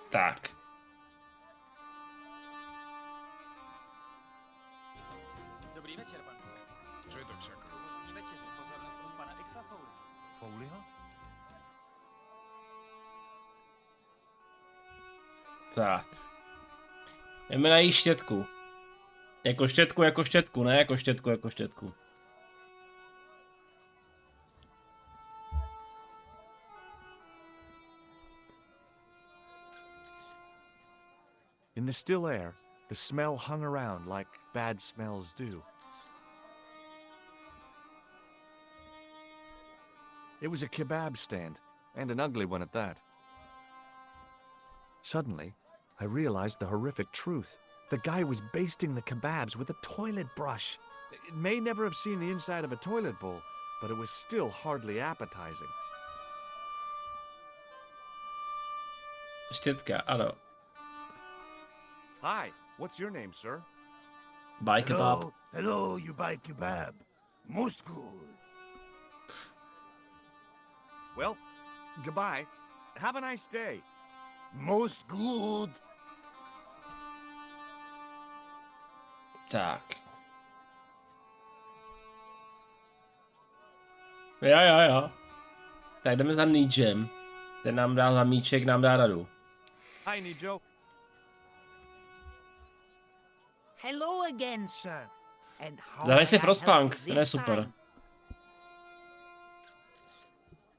Tak. Dobrý večer, panstvo. Co je to k sakru? Provozní večeře, pozornost od pana Xa Fouliho. Tak. Jdeme najít štětku. Jako štětku, ne jako štětku. In the still air, the smell hung around like bad smells do. It was a kebab stand, and an ugly one at that. Suddenly, I realized the horrific truth. The guy was basting the kebabs with a toilet brush. It may never have seen the inside of a toilet bowl, but it was still hardly appetizing. Štětka, ano. Hi, what's your name, sir? Buy kebab. Hello, you buy kebab. Most good. Well, goodbye. Have a nice day. Most good. Tak. Jo. Tak jdeme za Nidžem. Ten nám dá za míček, nám dá radu. Hi, Nijo. Hello again, sir. And how Zahraj si may I help Frostpunk, you ten je this super. time?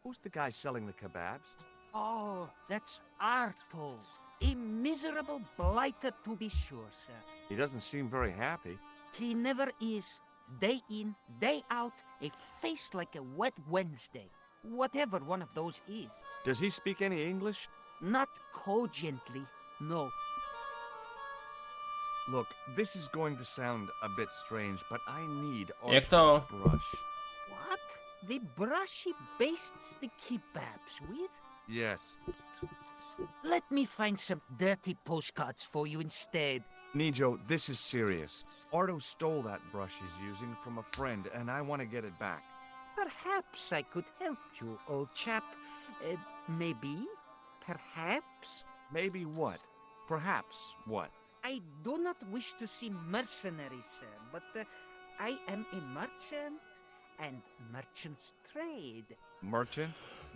Who's the guy selling the kebabs? Oh, that's Arto. A miserable blighter to be sure, sir. He doesn't seem very happy. He never is. Day in, day out, a face like a wet Wednesday. Whatever one of those is. Does he speak any English? Not cogently, no. Look, this is going to sound a bit strange, but I need Jak to? Arto's brush. What? The brush he bastes the kebabs with? Yes. Let me find some dirty postcards for you instead. Nijo, this is serious. Arto stole that brush he's using from a friend, and I want to get it back. Perhaps I could help you, old chap. Maybe? Perhaps? Maybe what? Perhaps what? I do not wish to seem mercenary, sir, but I am a merchant, and merchants trade. Merchant?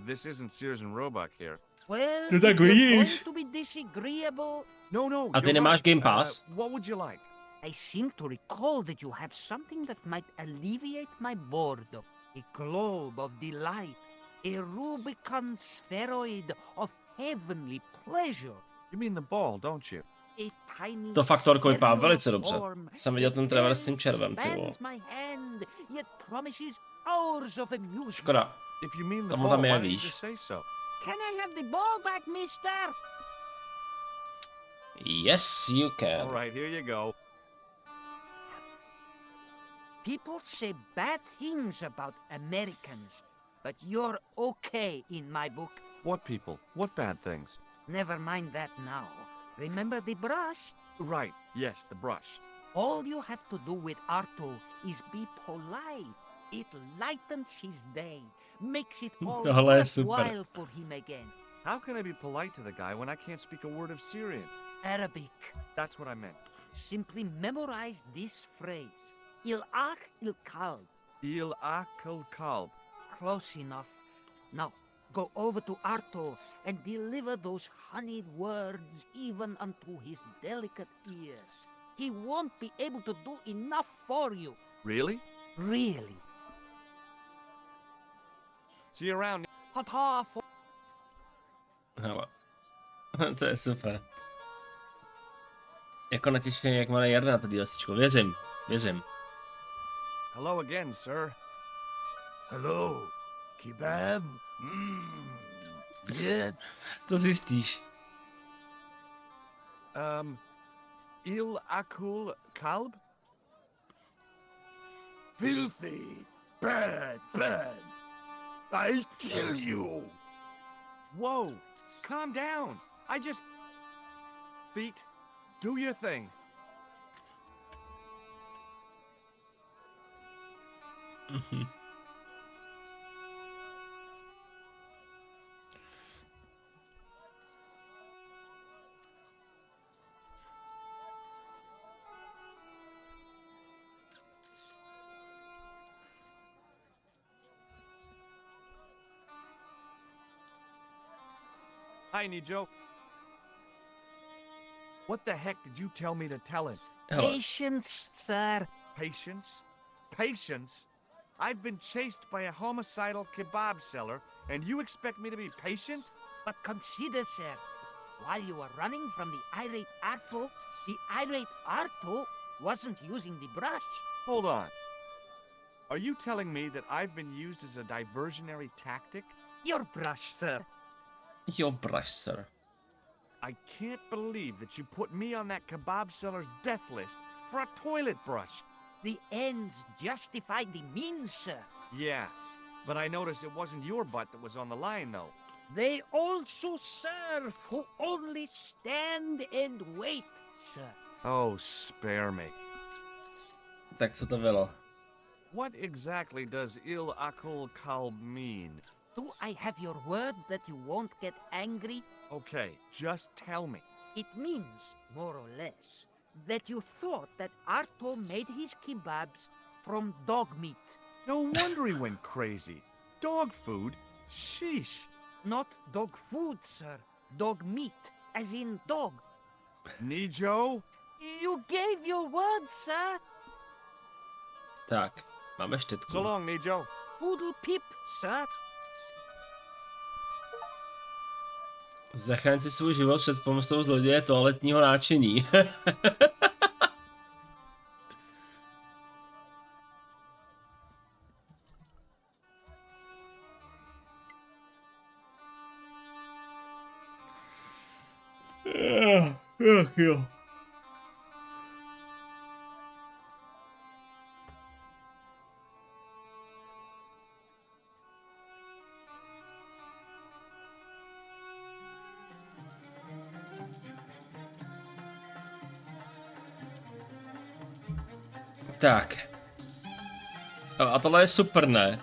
This isn't Sears and Roebuck here. Well, No if tak you're vidíš. going to be disagreeable, No, A ty you're nemáš right. Game Pass? What would you like? I seem to recall that you have something that might alleviate my boredom. A globe of delight, a Rubicon spheroid of heavenly pleasure. You mean the ball, don't you? A tiny To faktorko vypadá spherical velice dobře. form Jsem viděl ten that trailer s tím červem, ty vole. spans my hand, yet promises hours of amusement. Škoda. If you mean the Tam ball, tam why je, don't you víš. just say so? Can I have the ball back, mister? Yes, you can. All right, here you go. People say bad things about Americans, but you're okay in my book. What people? What bad things? Never mind that now. Remember the brush? Right, yes, the brush. All you have to do with Arto is be polite. It lightens his day, makes it all Tohle je super. worthwhile for him again. How can I be polite to the guy when I can't speak a word of Syrian? Arabic. That's what I meant. Simply memorize this phrase. Il-ach il-kalb. Il akal kalb. Close enough. Now, go over to Arto and deliver those honeyed words even unto his delicate ears. He won't be able to do enough for you. Really? Really. See you around. Ta-ta for... Hele. To je super. Jako natěšený, jak malé jarda na to DLCčko. Věřím, věřím. Hello again, sir. Hello. Kebab? Yeah. To zjistíš. Il akul kalb? Filthy. Bad, bad. I'll kill you. Whoa, calm down. I just... Feet, do your thing. Hi, Nijo. What the heck did you tell me to tell him? Patience, sir. Patience? Patience? I've been chased by a homicidal kebab seller, and you expect me to be patient? But consider, sir, while you were running from the irate Arto wasn't using the brush. Hold on. Are you telling me that I've been used as a diversionary tactic? Your brush, sir. Your brush, sir. I can't believe that you put me on that kebab seller's death list for a toilet brush. The ends justify the means, sir. Yeah, but I noticed it wasn't your butt that was on the line, though. They also serve who only stand and wait, sir. Oh, spare me. Tak co to bylo? What exactly does il akul kalb mean? Do I have your word that you won't get angry? Okay, just tell me. It means, more or less, that you thought that Arto made his kebabs from dog meat. No wonder he went crazy. Dog food? Sheesh. Not dog food, sir. Dog meat, as in dog. Nijo? You gave your word, sir. Tak, máme štětku. So long, Nijo. Poodle pip, sir. Zachraň si svůj život před pomstou zloděje toaletního náčiní. Ach jo. Tak. A tohle je super, ne?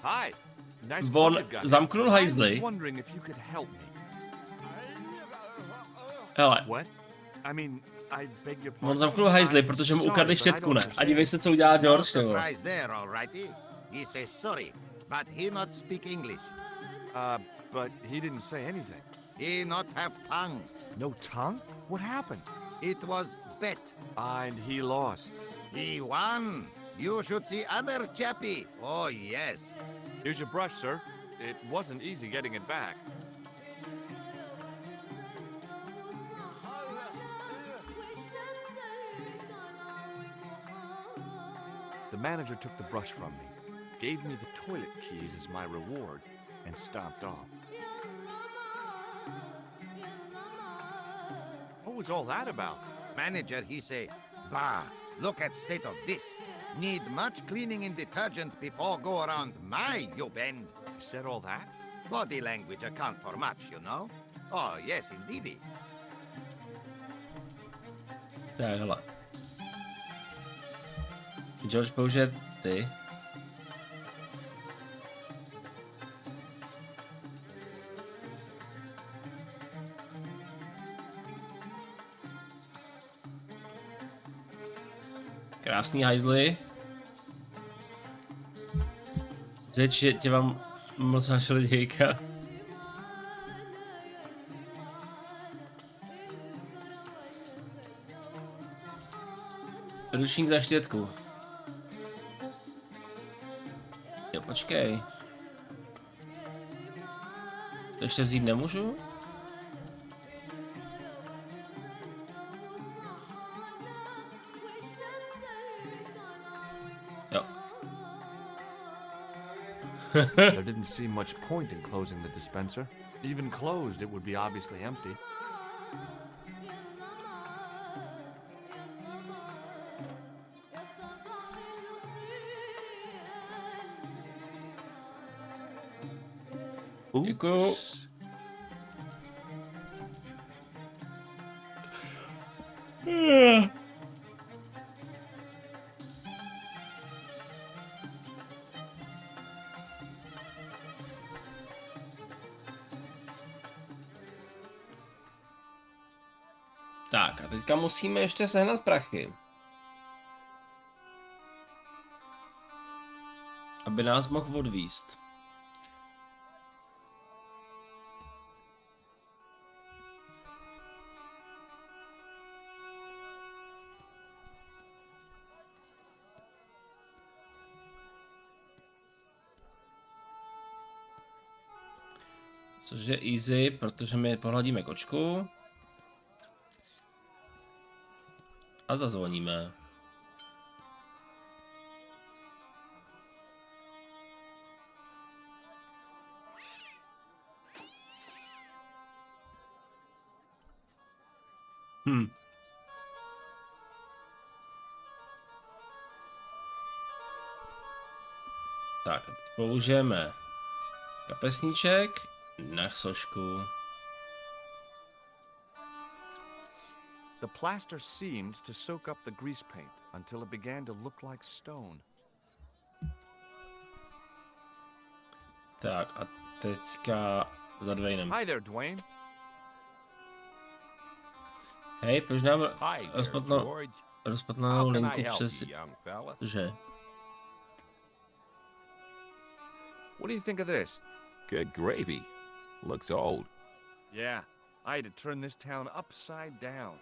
Hi. Nice On pocket gun. zamknul I hajzly. was wondering if you could help me. Hele. What? I mean, I beg your On pardon. zamknul hajzly, protože mu ukradli štětku, ne? A dívej se, co udělá George, No nebo. surprise there, all righty. He says sorry, but he not speak English. But he didn't say anything. He not have tongue. No tongue? What happened? It was bet. And he lost. He won. You should see other chappie. Oh, yes. Here's your brush, sir. It wasn't easy getting it back. The manager took the brush from me, gave me the toilet keys as my reward, and stomped off. What was all that about? Manager, he say, bah, look at state of this. Need much cleaning in detergent before go around my, you bend. You said all that? Body language account for much, you know? Oh, yes, indeedy. Tak, hele. George použije ty. Krásný hajzly. Řeč je, tě vám moc našel dějka. Ručník za štětku. Jo, počkej. To ještě vzít nemůžu? Jo. There didn't seem much point in closing the dispenser. Even closed, it would be obviously empty. Děkuju. Tak a teďka musíme ještě sehnat prachy. Aby nás mohl odvízt. Což je easy, protože my pohladíme kočku. A zazvoníme. Tak, teď použijeme kapesníček na sošku. The plaster seemed to soak up the grease paint until it began to look like stone. Tak a teďka za Dwaynem. Hi there, Dwayne. Hej, proč nám Hi there, George. rozpatnou How can linku I help přes... you, young fella? Že? What do you think of this? Good gravy. Looks old. Yeah, I had to turn this town upside down.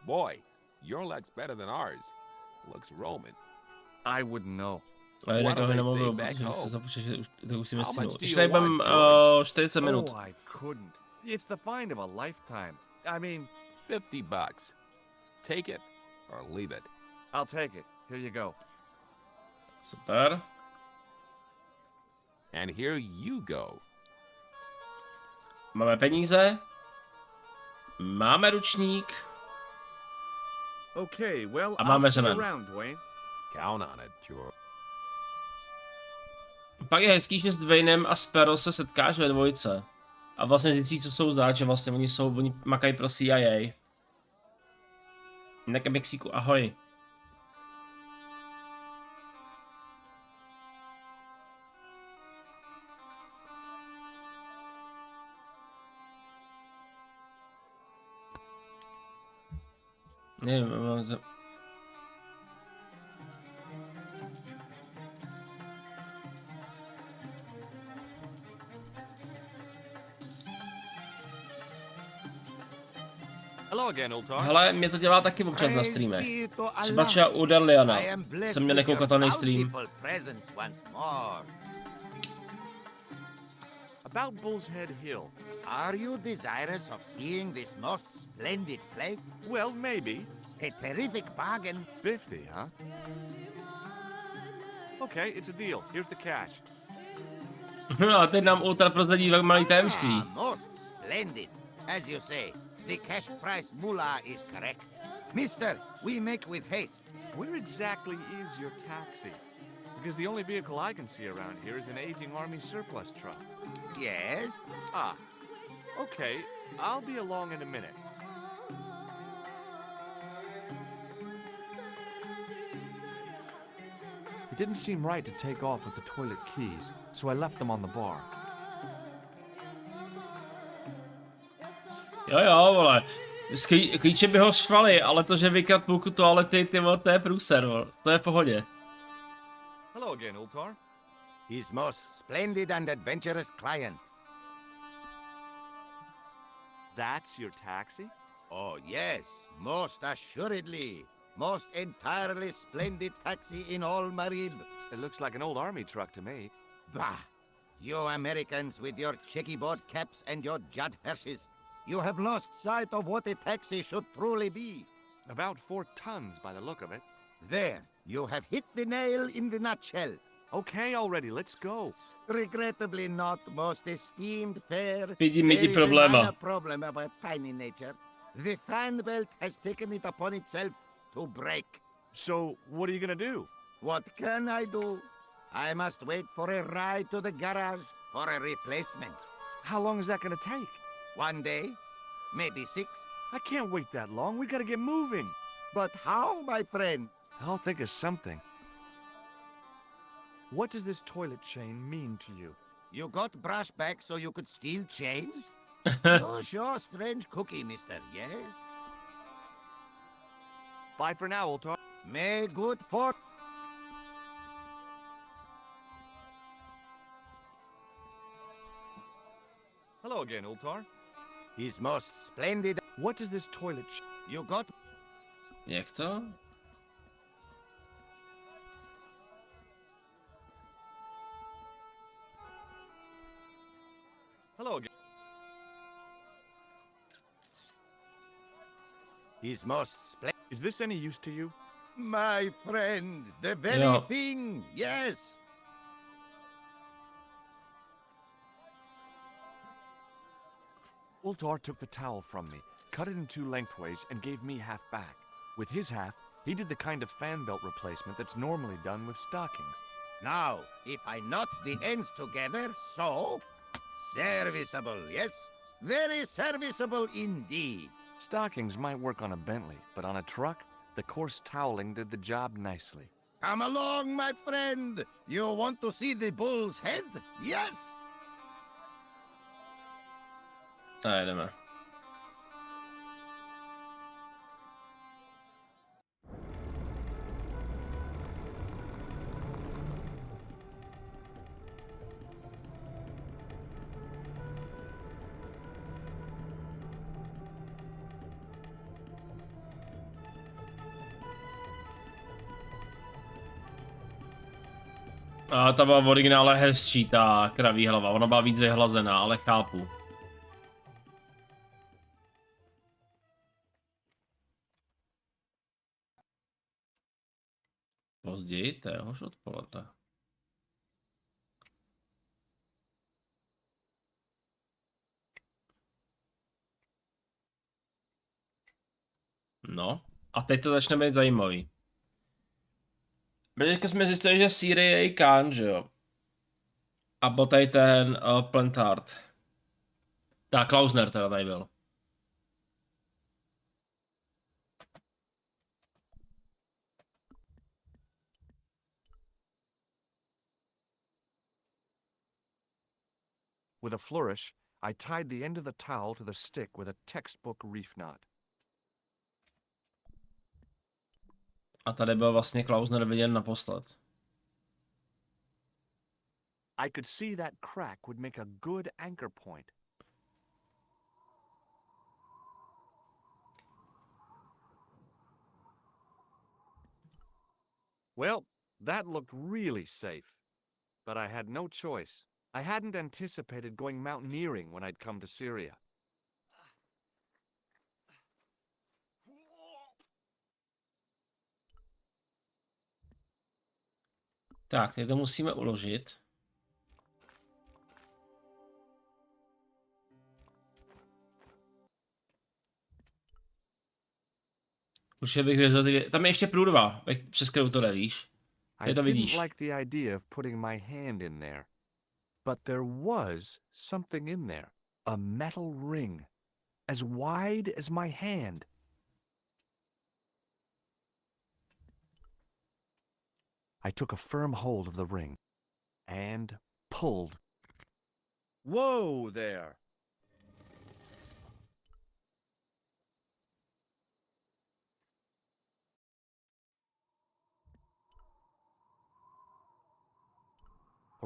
Boy, your leg's better than ours. Looks Roman. I wouldn't know. A jinak What do ho they nemluvil, say back protože se home? započíš, že to už si How myslím. much do Když you tady want, budem George? 40 minut. Oh, I couldn't. It's the find of a lifetime. I mean, $50. Take it or leave it. I'll take it. Here you go. Super. And here you go. Máme peníze. Máme ručník. Okay, well, A máme I'll see you řemen. around, Dwayne. Count on it, George. Pak je hezký, že s Dwaynem a Sparrow se setkáš ve dvojce. A vlastně zjistíš, co jsou zač, že vlastně oni makají pro CIA. Jinak Mexiku, ahoj. Nevím, mám za... Hello again, old tar. Hele, mě to dělá taky občas na streamech. Třeba třeba u Darliana jsem měl nekoukatelný stream. About Bull's Head Hill. Are you desirous of seeing this most splendid place? Well, maybe. A terrific bargain. 50, huh? Okay, it's a deal. Here's the cash. A teď nám Ultra prozradí malý tajemství. Most splendid. As you say, the cash price mullah is correct. Mister, we make with haste. Where exactly is your taxi? Because the only vehicle I can see around here is an aging army surplus truck. Yes? Ah, okay. I'll be along in a minute. It didn't seem right to take off with the toilet keys, so I left them on the bar. Jo, vole. Klíče by ho štvali, ale to, že vykat půlku toalety, ty vole, to je průser, vole. To je v pohodě. Hello again, Ultar. His most splendid and adventurous client. That's your taxi? Oh, yes, most assuredly. Most entirely splendid taxi in all Marib. It looks like an old army truck to me. Bah! You Americans with your checkerboard caps and your judd hearses. You have lost sight of what a taxi should truly be. About 4 tons by the look of it. There, you have hit the nail in the nutshell. Okay, already, let's go. Regrettably not, most esteemed pair. Vidím There ti is probléma. another problem of a tiny nature. The fan belt has taken it upon itself to break. So, what are you gonna do? What can I do? I must wait for a ride to the garage for a replacement. How long is that gonna take? 1 day, maybe 6. I can't wait that long. We gotta get moving. But how, my friend? I'll think of something. What does this toilet chain mean to you? You got brush back so you could steal chains? Oh, sure, strange cookie, mister, yes? Bye for now, Ultar. May good fortune. Hello again, Ultar. His most splendid. What does this toilet You got... Jak to? Hello again. His most splendid... Is this any use to you? My friend, the very Yeah. thing, yes. Ultar took the towel from me, cut it in 2 lengthways, and gave me half back. With his half, he did the kind of fan belt replacement that's normally done with stockings. Now, if I knot the ends together, so... Serviceable, yes? Very serviceable indeed. Stockings might work on a Bentley, but on a truck, the coarse toweling did the job nicely. Come along, my friend. You want to see the bull's head? Yes? A jedeme. A ta byla v originále hezčí, ta kraví hlava. Ona byla víc vyhlazená, ale chápu. Později téhož odpoledne. No, a teď to začne být zajímavý. Protože jsme zjistili, že Siri je i Khan, že jo? A byl tady ten Plantard. Tak, Klausner teda tady byl. With a flourish, I tied the end of the towel to the stick with a textbook reef knot. A tady byl vlastně Klausner viděn naposled. I could see that crack would make a good anchor point. Well, that looked really safe. But I had no choice. I hadn't anticipated going mountaineering when I'd come to Syria. Tak, teď to musíme uložit. Už bych věřil, tam je ještě průrva, přes kterou to jde, víš? I to vidíš. didn't like the idea of putting my hand in there. But there was something in there. A metal ring. As wide as my hand. I took a firm hold of the ring. And pulled. Whoa there!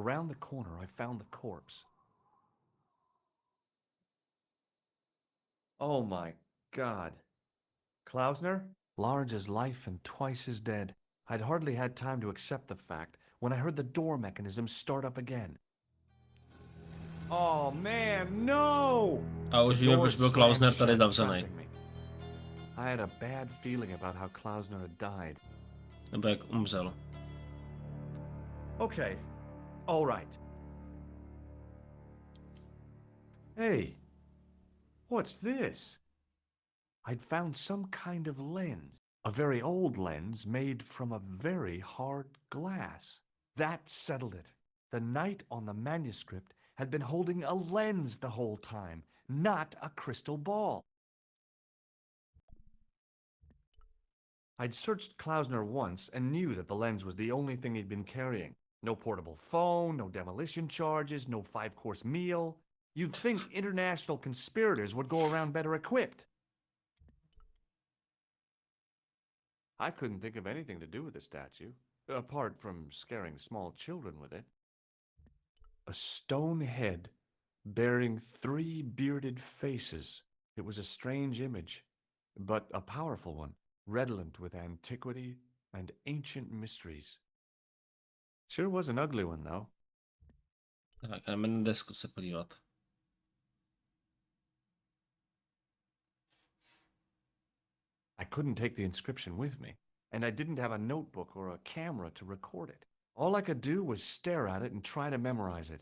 Around the corner, I found the corpse. Oh my God. Klausner? Large as life and twice as dead. I'd hardly had time to accept the fact when I heard the door mechanism start up again. Oh man, no! A už víme, proč byl Klausner tady zavřený. I had a bad feeling about how Klausner had died. Nebo jak umřel. Okay, all right. Hey, what's this? I'd found some kind of lens. A very old lens made from a very hard glass. That settled it. The knight on the manuscript had been holding a lens the whole time, not a crystal ball. I'd searched Klausner once and knew that the lens was the only thing he'd been carrying. No portable phone, no demolition charges, no 5-course meal. You'd think international conspirators would go around better equipped. I couldn't think of anything to do with the statue, apart from scaring small children with it. A stone head bearing 3 bearded faces. It was a strange image, but a powerful one, redolent with antiquity and ancient mysteries. Sure was an ugly one, though. Tak, jdeme na desku se podívat. I couldn't take the inscription with me, and I didn't have a notebook or a camera to record it. All I could do was stare at it and try to memorize it.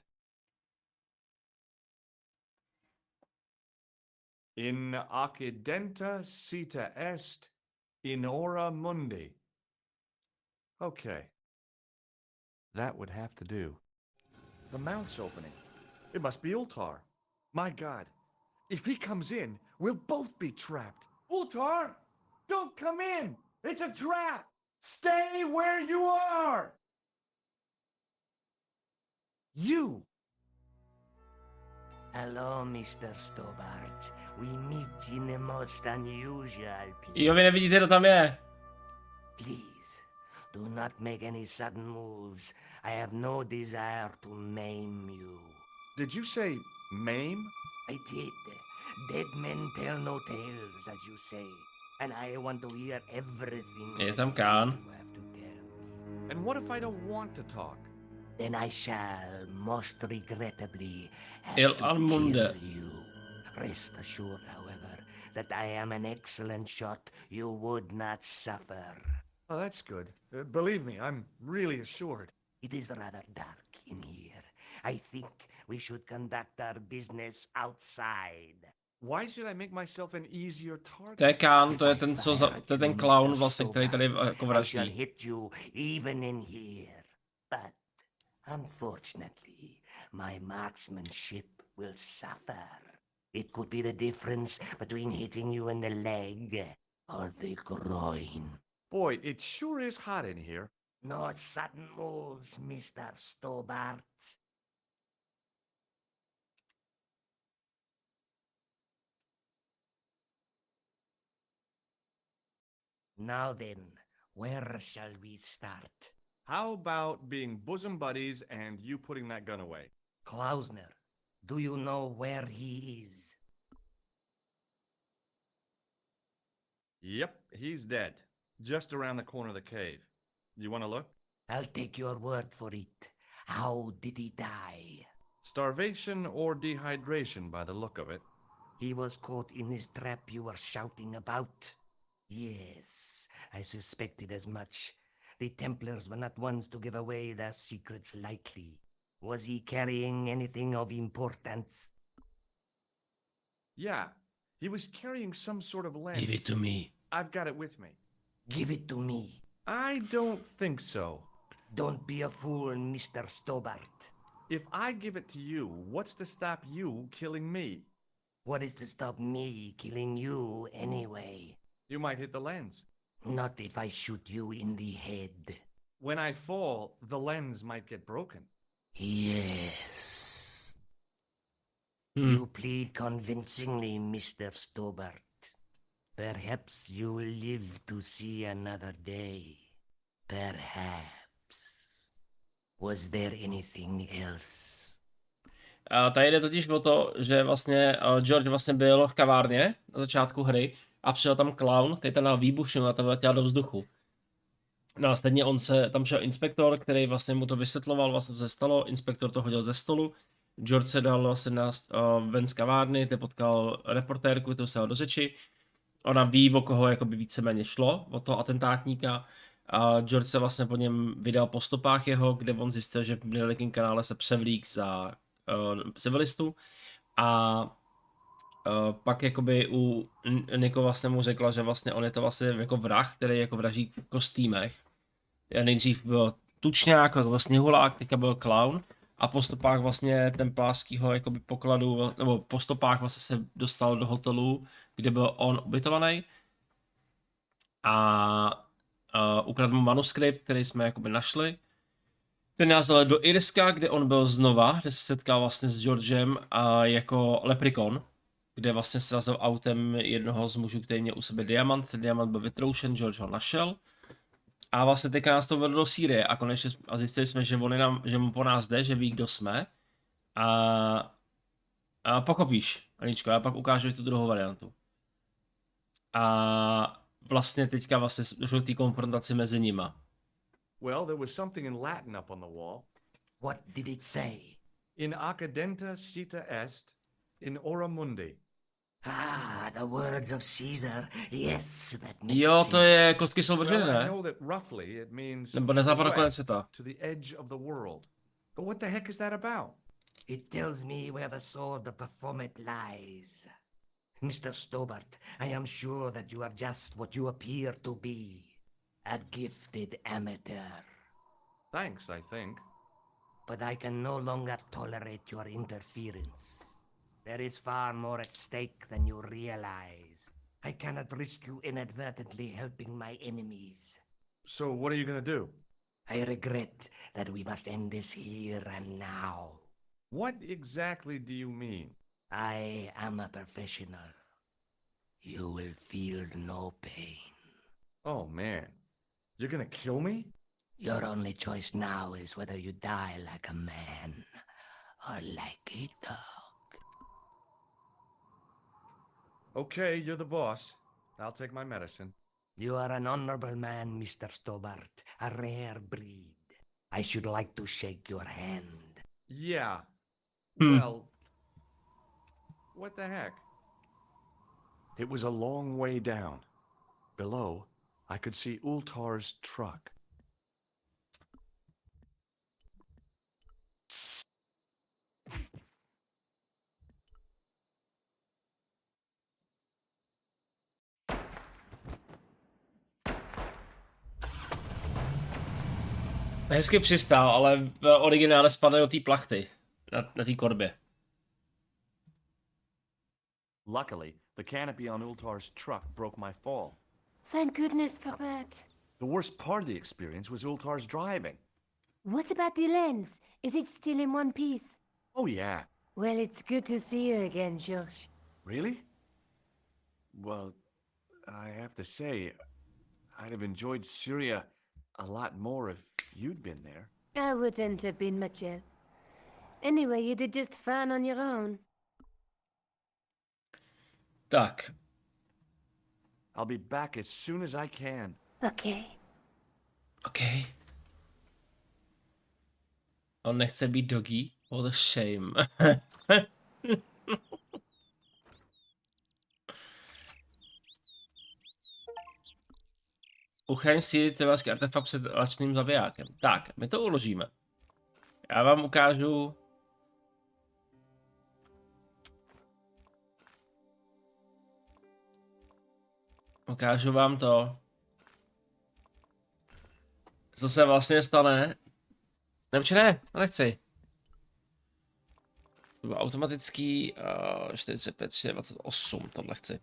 In occidenta cita est, in ora mundi. Okay. That would have to do. The mouth's opening. It must be Ultar. My God. If he comes in, we'll both be trapped. Ultar! Don't come in! It's a trap! Stay where you are! You! Hello, Mr. Stobart. We meet in a most unusual place. Jo, vy nevidíte, kdo tam je. Please, do not make any sudden moves. I have no desire to maim you. Did you say maim? I did. Dead men tell no tales, as you say. And I want to hear everything Je that tam you Khan. have to tell. And what if I don't want to talk? Then I shall, most regrettably, have El to Almunde. kill you. Rest assured, however, that I am an excellent shot. You would not suffer. Oh, that's good. Believe me, I'm really assured. It is rather dark in here. I think we should conduct our business outside. Why should I make myself an easier target? To je Khan, to je ten, co to je ten clown vlastně, který tady jako I shall vraždí. hit you even in here. But unfortunately, my marksmanship will suffer. It could be the difference between hitting you in the leg or the groin. Boy, it sure is hot in here. No sudden moves, Mr. Stobart. Now then, where shall we start? How about being bosom buddies and you putting that gun away? Klausner, do you know where he is? Yep, he's dead. Just around the corner of the cave. You want to look? I'll take your word for it. How did he die? Starvation or dehydration by the look of it. He was caught in this trap you were shouting about. Yes, I suspected as much. The Templars were not ones to give away their secrets lightly. Was he carrying anything of importance? Yeah, he was carrying some sort of lens. Give it to me. I've got it with me. Give it to me. I don't think so. Don't be a fool, Mr. Stobart. If I give it to you, what's to stop you killing me? What is to stop me killing you anyway? You might hit the lens. Not if I shoot you in the head. When I fall, the lens might get broken. Yes. You plead convincingly, Mr. Stobart. Perhaps you will live to see another day. Perhaps. Was there anything else? A tady jde totiž o to, že vlastně George vlastně byl v kavárně na začátku hry a přijel tam clown, který tam dal výbušinu a tam letěl do vzduchu. Následně tam šel inspektor, který vlastně mu to vysvětloval, vlastně co se stalo, inspektor to hodil ze stolu, George se dal vlastně ven z kavárny, ty potkal reportérku, tu se dal do řeči, ona ví, o koho jakoby víceméně šlo, o toho atentátníka, a George se vlastně po něm vydal po stopách jeho, kde on zjistil, že v nedalekém kanále se převlík za civilistu a pak jakoby u Niko vlastně mu řekla, že vlastně on je to vlastně jako vrah, který jako vraží v kostýmech. Nejdřív byl tučňák, jako sněhulák, teďka byl clown a po stopách vlastně templářského jakoby pokladu, nebo po stopách vlastně se dostal do hotelu, kde byl on ubytovaný a ukradl mu manuskript, který jsme jakoby našli. Ten nás dal do Irska, kde on byl znova, kde se setkal vlastně s Georgem a jako leprikon, kde vlastně srazil autem jednoho z mužů, který měl u sebe diamant. Ten diamant byl vytroušen, George ho našel. A vlastně teďka nás to vedlo do Sýrie a konečně zjistili jsme, že mu po nás jde, že ví, kdo jsme. A pochopíš, Aničko, já pak ukážu tu druhou variantu. A vlastně teďka vlastně došlo k té konfrontaci mezi nima. Well, there was something in Latin up on the wall. What did it say? In accidenta cita est, in ora mundi. Ah, the words of Caesar. Yes, that makes Jo, to je kostky jsou vrženy, Well, I ne? know that roughly it means Nebo na západ konec west, světa. to the edge of the world. But what the heck is that about? It tells me where the sword of Baphomet lies. Mr. Stobart, I am sure that you are just what you appear to be. A gifted amateur. Thanks, I think. But I can no longer tolerate your interference. There is far more at stake than you realize. I cannot risk you inadvertently helping my enemies. So what are you gonna do? I regret that we must end this here and now. What exactly do you mean? I am a professional. You will feel no pain. Oh, man. You're gonna kill me? Your only choice now is whether you die like a man or like a dog. Okay, you're the boss. I'll take my medicine. You are an honorable man, Mr. Stobart, a rare breed. I should like to shake your hand. Yeah. Well, what the heck? It was a long way down. Below, I could see Ultar's truck. Hezky přistál, ale v originále spadl do té plachty. Na té korbě. Luckily, the canopy on Ultar's truck broke my fall. Thank goodness for that. The worst part of the experience was Ultar's driving. What about the lens? Is it still in one piece? Oh, yeah. Well, it's good to see you again, Josh. Really? Well, I have to say, I'd have enjoyed Syria a lot more if you'd been there. I wouldn't have been much help. Anyway, you did just fine on your own. Tak. I'll be back as soon as I can. Okay. Okay. On nechce být doggy? What a shame. Uchraň si teoretický artefakt před lačným zabijákem. Tak, my to uložíme. Já vám ukážu... Ukážu vám to. Co se vlastně stane? Ne, nechci. To bylo automatický 45, 28, tohle chci.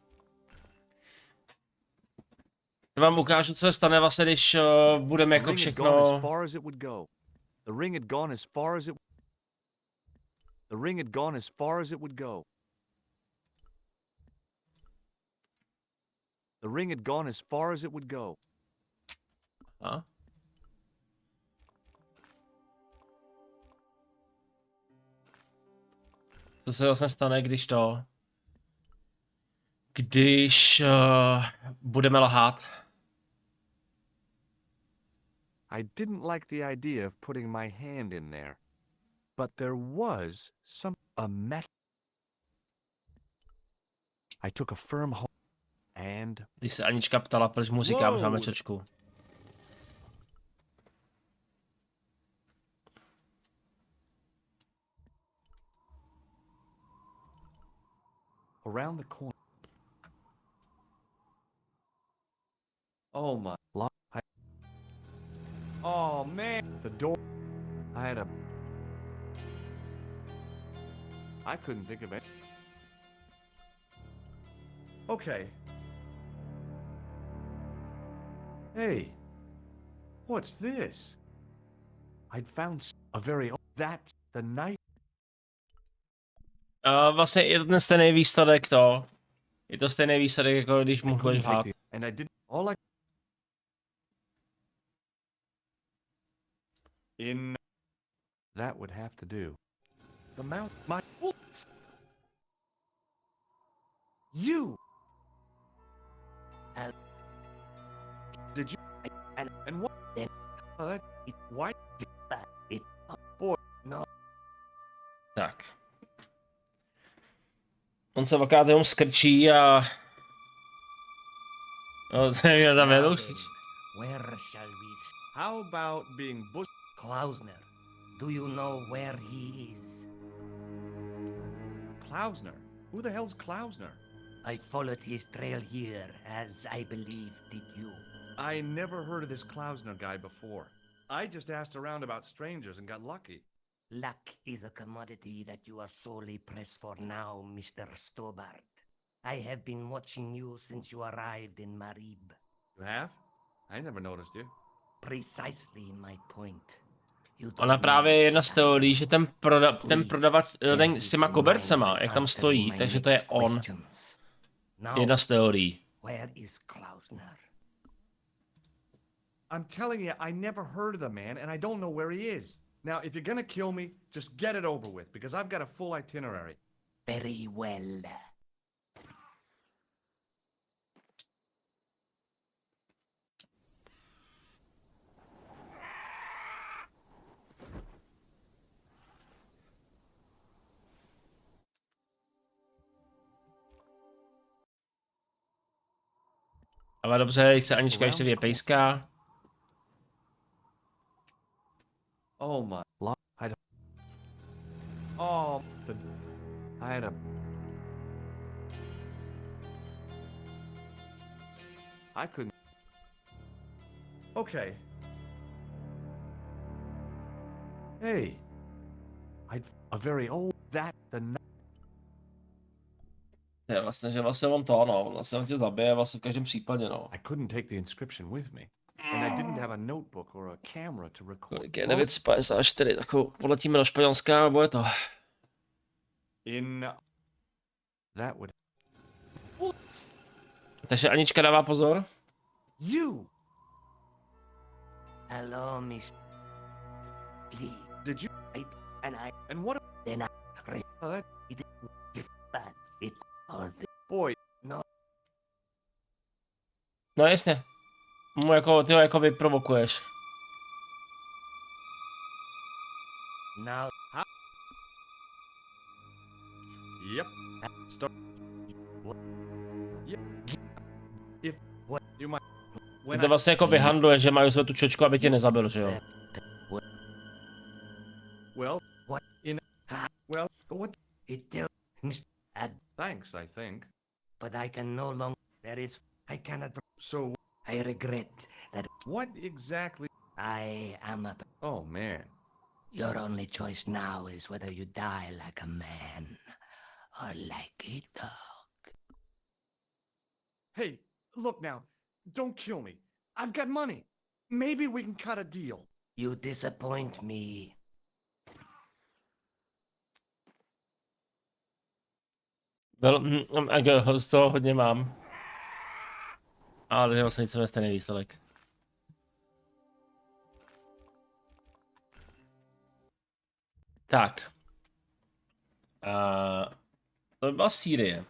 Já vám ukážu, co se stane vlastně, když budeme jako všechno... The ring had gone as far as it The ring had gone as far as it would go. The ring had gone as far as it would go. A? Co se vlastně stane, když budeme lhát? I didn't like the idea of putting my hand in there. But there was a metal. I took a firm hold and... Když se Anička ptala, proč mu říkám, že máme čočku. Around the corner. Oh my... Oh man! The door... I couldn't think of it. Okay. Hey, what's this? I'd found a very old... That's the night... Vlastně je to ten stejný výsledek Je to stejný výsledek, jako když mu budeš lhát. And I did all I... In... That would have to do. The mouth... My... You! Did you... And what... Why... Boy, no. Tak. On se dvakrát jenom skrčí a... No, to je tam neloušíš. Where shall we... How about being bush... Klausner. Do you know where he is? Klausner? Who the hell's Klausner? I followed his trail here, as I believe did you. I never heard of this Klausner guy before. I just asked around about strangers and got lucky. Luck is a commodity that you are sorely pressed for now, Mr. Stobart. I have been watching you since you arrived in Marib. You have? I never noticed you. Precisely my point. Ona právě je jedna z teorií, že ten prodavač ten s těma kobercema, jak tam stojí, takže to je on. Jedna z teorií. Where is Klausner? I'm telling you, I never heard of the man, and I don't know where he is. Now, if you're gonna kill me, just get it over with, because I've got a full itinerary. Very well. Ale dobře, když se Anička ještě vypejská. Oh my... Oh, I had a... I couldn't... Okay. Hey. A very old... That the... Je vlastně, že vlastně on to, no. Vlastně on tě zabije vlastně v každém případě, no. I couldn't take the inscription with me. And I didn't have a notebook or a camera to record. Kolik je 954, tak poletíme do Španělska a bude to. That would... Takže Anička dává pozor. You. Hello, Miss. Please. Did you... And what... Then I... Boy, no. No jasně. Ty ho jako vyprovokuješ. Now... Yep. Start. Yep. If what you might. Ty to vlastně jako vyhandluje, že mají tu čočku, aby tě nezabil, že jo? Well, what in... Well, what... It tells Mr. Thanks, I think. But I can no longer... There is... I cannot... So... I regret that... What exactly... I am a... Oh, man. Your only choice now is whether you die like a man or like a dog. Hey, look now. Don't kill me. I've got money. Maybe we can cut a deal. You disappoint me. Z toho hodně mám. Ale je vlastně něco stejný výsledek. Tak. To by byla Sýrie.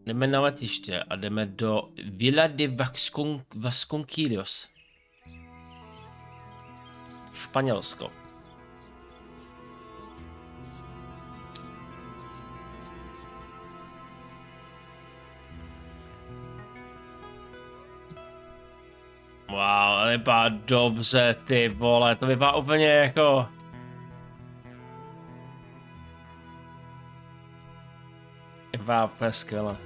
Jdeme na letiště a jdeme do Villa de Vasconcelos. Španělsko. Wow, to vypadá dobře, ty vole, to vypadá úplně jako... Vypadá úplně skvěle.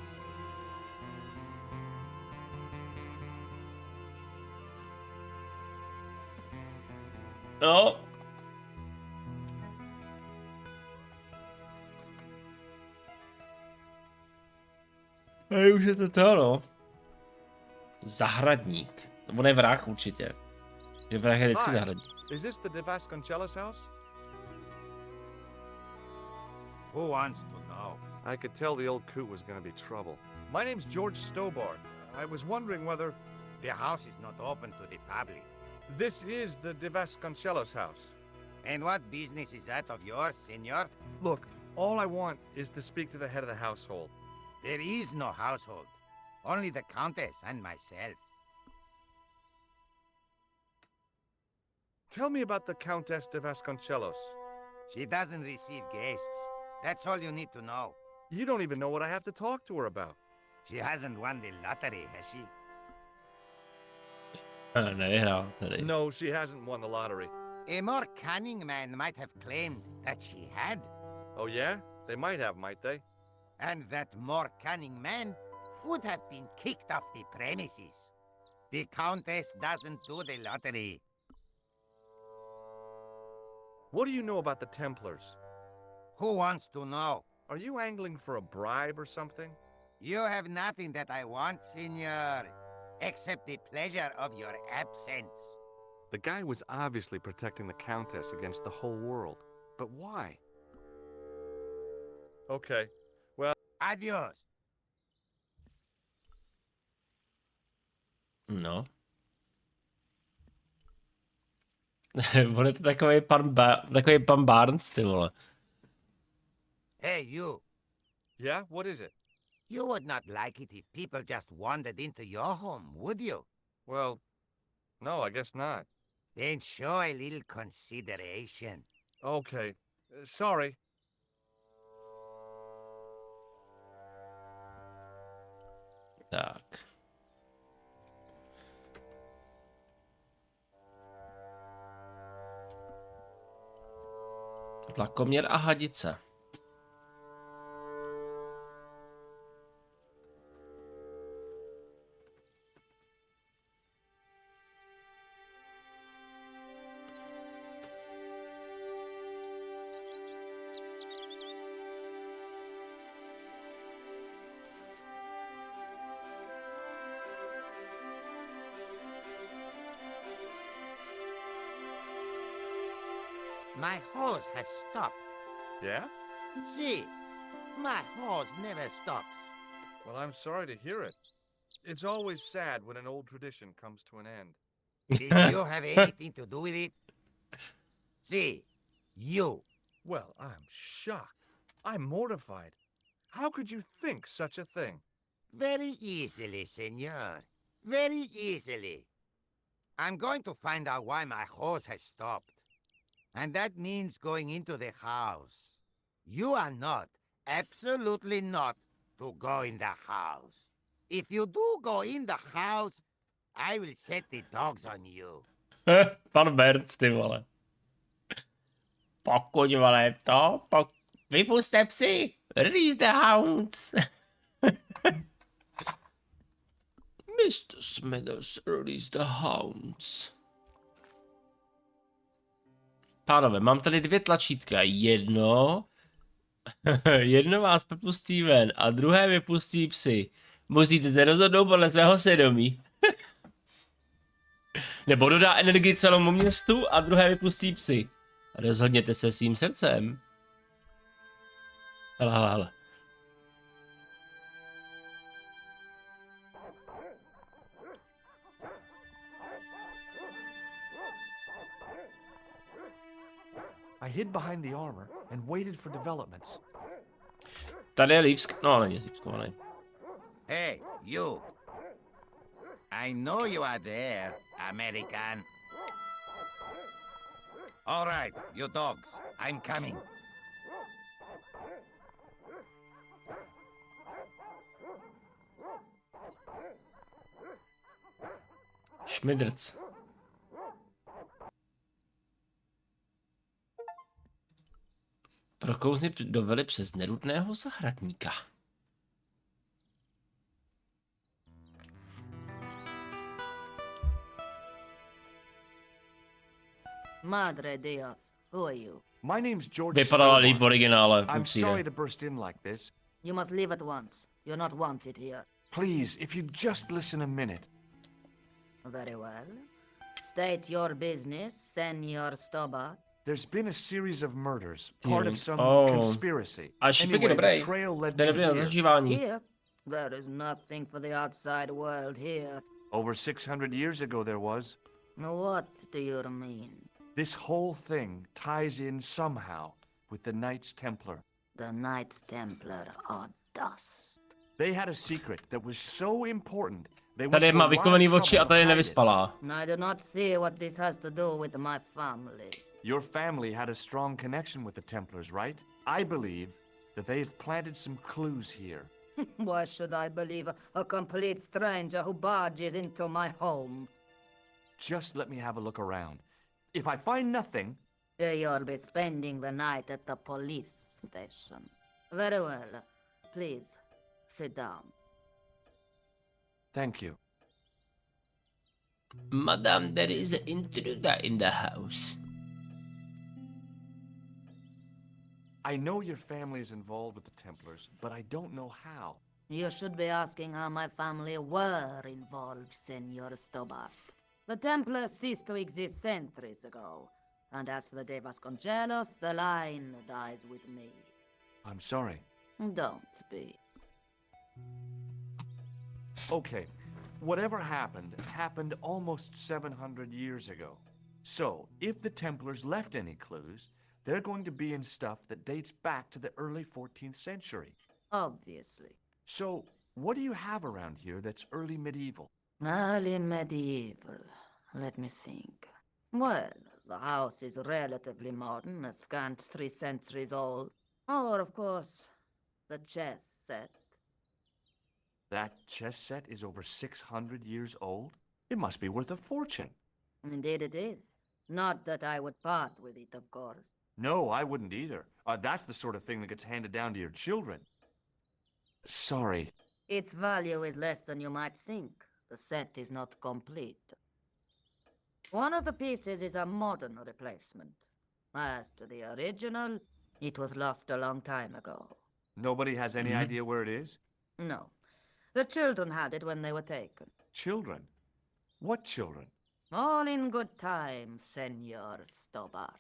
No. Hej, už je to, no. Zahradník. To je vrah určitě. Je vrah je vždycky zahradník. Is this the de Vasconcelos house? Who wants to know? I could tell the old coot was gonna be trouble. My name's George Stobart. I was wondering whether... The house is not open to the public. This is the de Vasconcelos house. And what business is that of yours, senor? Look, all I want is to speak to the head of the household. There is no household. Only the Countess and myself. Tell me about the Countess de Vasconcelos. She doesn't receive guests. That's all you need to know. You don't even know what I have to talk to her about. She hasn't won the lottery, has she? Nevyhrál tady. No, she hasn't won the lottery. A more cunning man might have claimed that she had. Oh yeah? They might have, might they? And that more cunning man would have been kicked off the premises. The Countess doesn't do the lottery. What do you know about the Templars? Who wants to know? Are you angling for a bribe or something? You have nothing that I want, senor, except the pleasure of your absence. The guy was obviously protecting the Countess against the whole world. But why? Okay, well... Adios. No. On je to takový pan Barnes, ty vole. Hey, you. Yeah, what is it? You would not like it if people just wandered into your home, would you? Well, no, I guess not. Then show a little consideration. Okay, sorry. Tak. Tlakoměr a hadice. My hose has stopped. Yeah? See, my hose never stops. Well, I'm sorry to hear it. It's always sad when an old tradition comes to an end. Did you have anything to do with it? See, you. Well, I'm shocked. I'm mortified. How could you think such a thing? Very easily, senor. Very easily. I'm going to find out why my hose has stopped. And that means going into the house. You are not, absolutely not, to go in the house. If you do go in the house, I will set the dogs on you. Pan Barnes, ty vole. Pokud, vole, vypuste psy! Release the hounds! Mr. Smithers, release the hounds. Pánové, mám tady 2 tlačítka. Jedno vás propustí ven a druhé vypustí psy. Musíte se rozhodnout podle svého svědomí. Nebo dodá energii celému městu a druhé vypustí psy. Rozhodněte se svým srdcem. Hele. hid behind the armor and waited for developments. Tady je líp no, není líp skovaný. Hey, you. I know you are there, American. All right, you dogs. I'm coming. Šmidrc. Prokouzny do vily přes nerudného zahradníka. Madre Dios, who are you? My name's George Vypadala líp v Stillborn. originále, mi I'm přijde. sorry to burst in like this. You must leave at once. You're not wanted here. Please, if you'd just listen a minute. Very well. State your business, Senor Stobart. There's been a series of murders, part of some Oh. conspiracy. A šipek je Anyway, dobrý. the trail led Jde me dobrý na here. zažívání. Here? There is nothing for the outside world here. Over 600 years ago there was. What do you mean? This whole thing ties in somehow with the Knights Templar. The Knights Templar are dust. They had a secret that was so important they went Tady to má a lot of vykovený trouble oči a to tady je hide it. nevyspalá. I do not see what this has to do with my family. Your family had a strong connection with the Templars, right? I believe that they've planted some clues here. Why should I believe a complete stranger who barges into my home? Just let me have a look around. If I find nothing, You'll be spending the night at the police station. Very well. Please, sit down. thank you. Madam, there is an intruder in the house. I know your family is involved with the Templars, but I don't know how. You should be asking how my family were involved, Senor Stobart. The Templars ceased to exist centuries ago. And as for the De Vasconcelos, the line dies with me. I'm sorry. Don't be. Okay, whatever happened, happened almost 700 years ago. So, if the Templars left any clues, they're going to be in stuff that dates back to the early 14th century. Obviously. So, what do you have around here that's early medieval? Early medieval. Let me think. Well, the house is relatively modern, a scant 3 centuries old. Or, of course, the chess set. That chess set is over 600 years old? It must be worth a fortune. Indeed it is. Not that I would part with it, of course. No, I wouldn't either. That's the sort of thing that gets handed down to your children. Sorry. Its value is less than you might think. The set is not complete. One of the pieces is a modern replacement. As to the original, it was lost a long time ago. Nobody has any idea where it is? No. The children had it when they were taken. Children? What children? All in good time, Senor Stobart.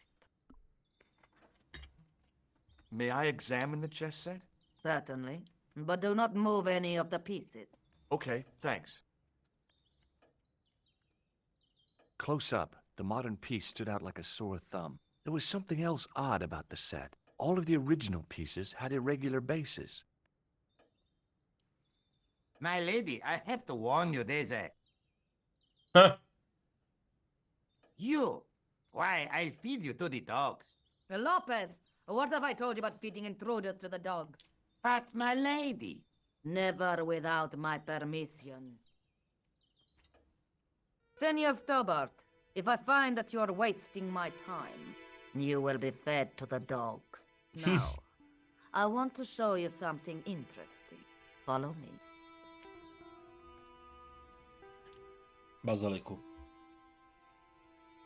May I examine the chess set? Certainly. But do not move any of the pieces. Okay, thanks. Close up, the modern piece stood out like a sore thumb. There was something else odd about the set. All of the original pieces had irregular bases. My lady, I have to warn you, there's a... Huh. You! Why, I feed you to the dogs. Lopez, what have I told you about feeding intruders to the dogs? But, my lady... Never without my permission. Senor Stobart, if I find that you're wasting my time, you will be fed to the dogs. Now, I want to show you something interesting. Follow me. Baziliku.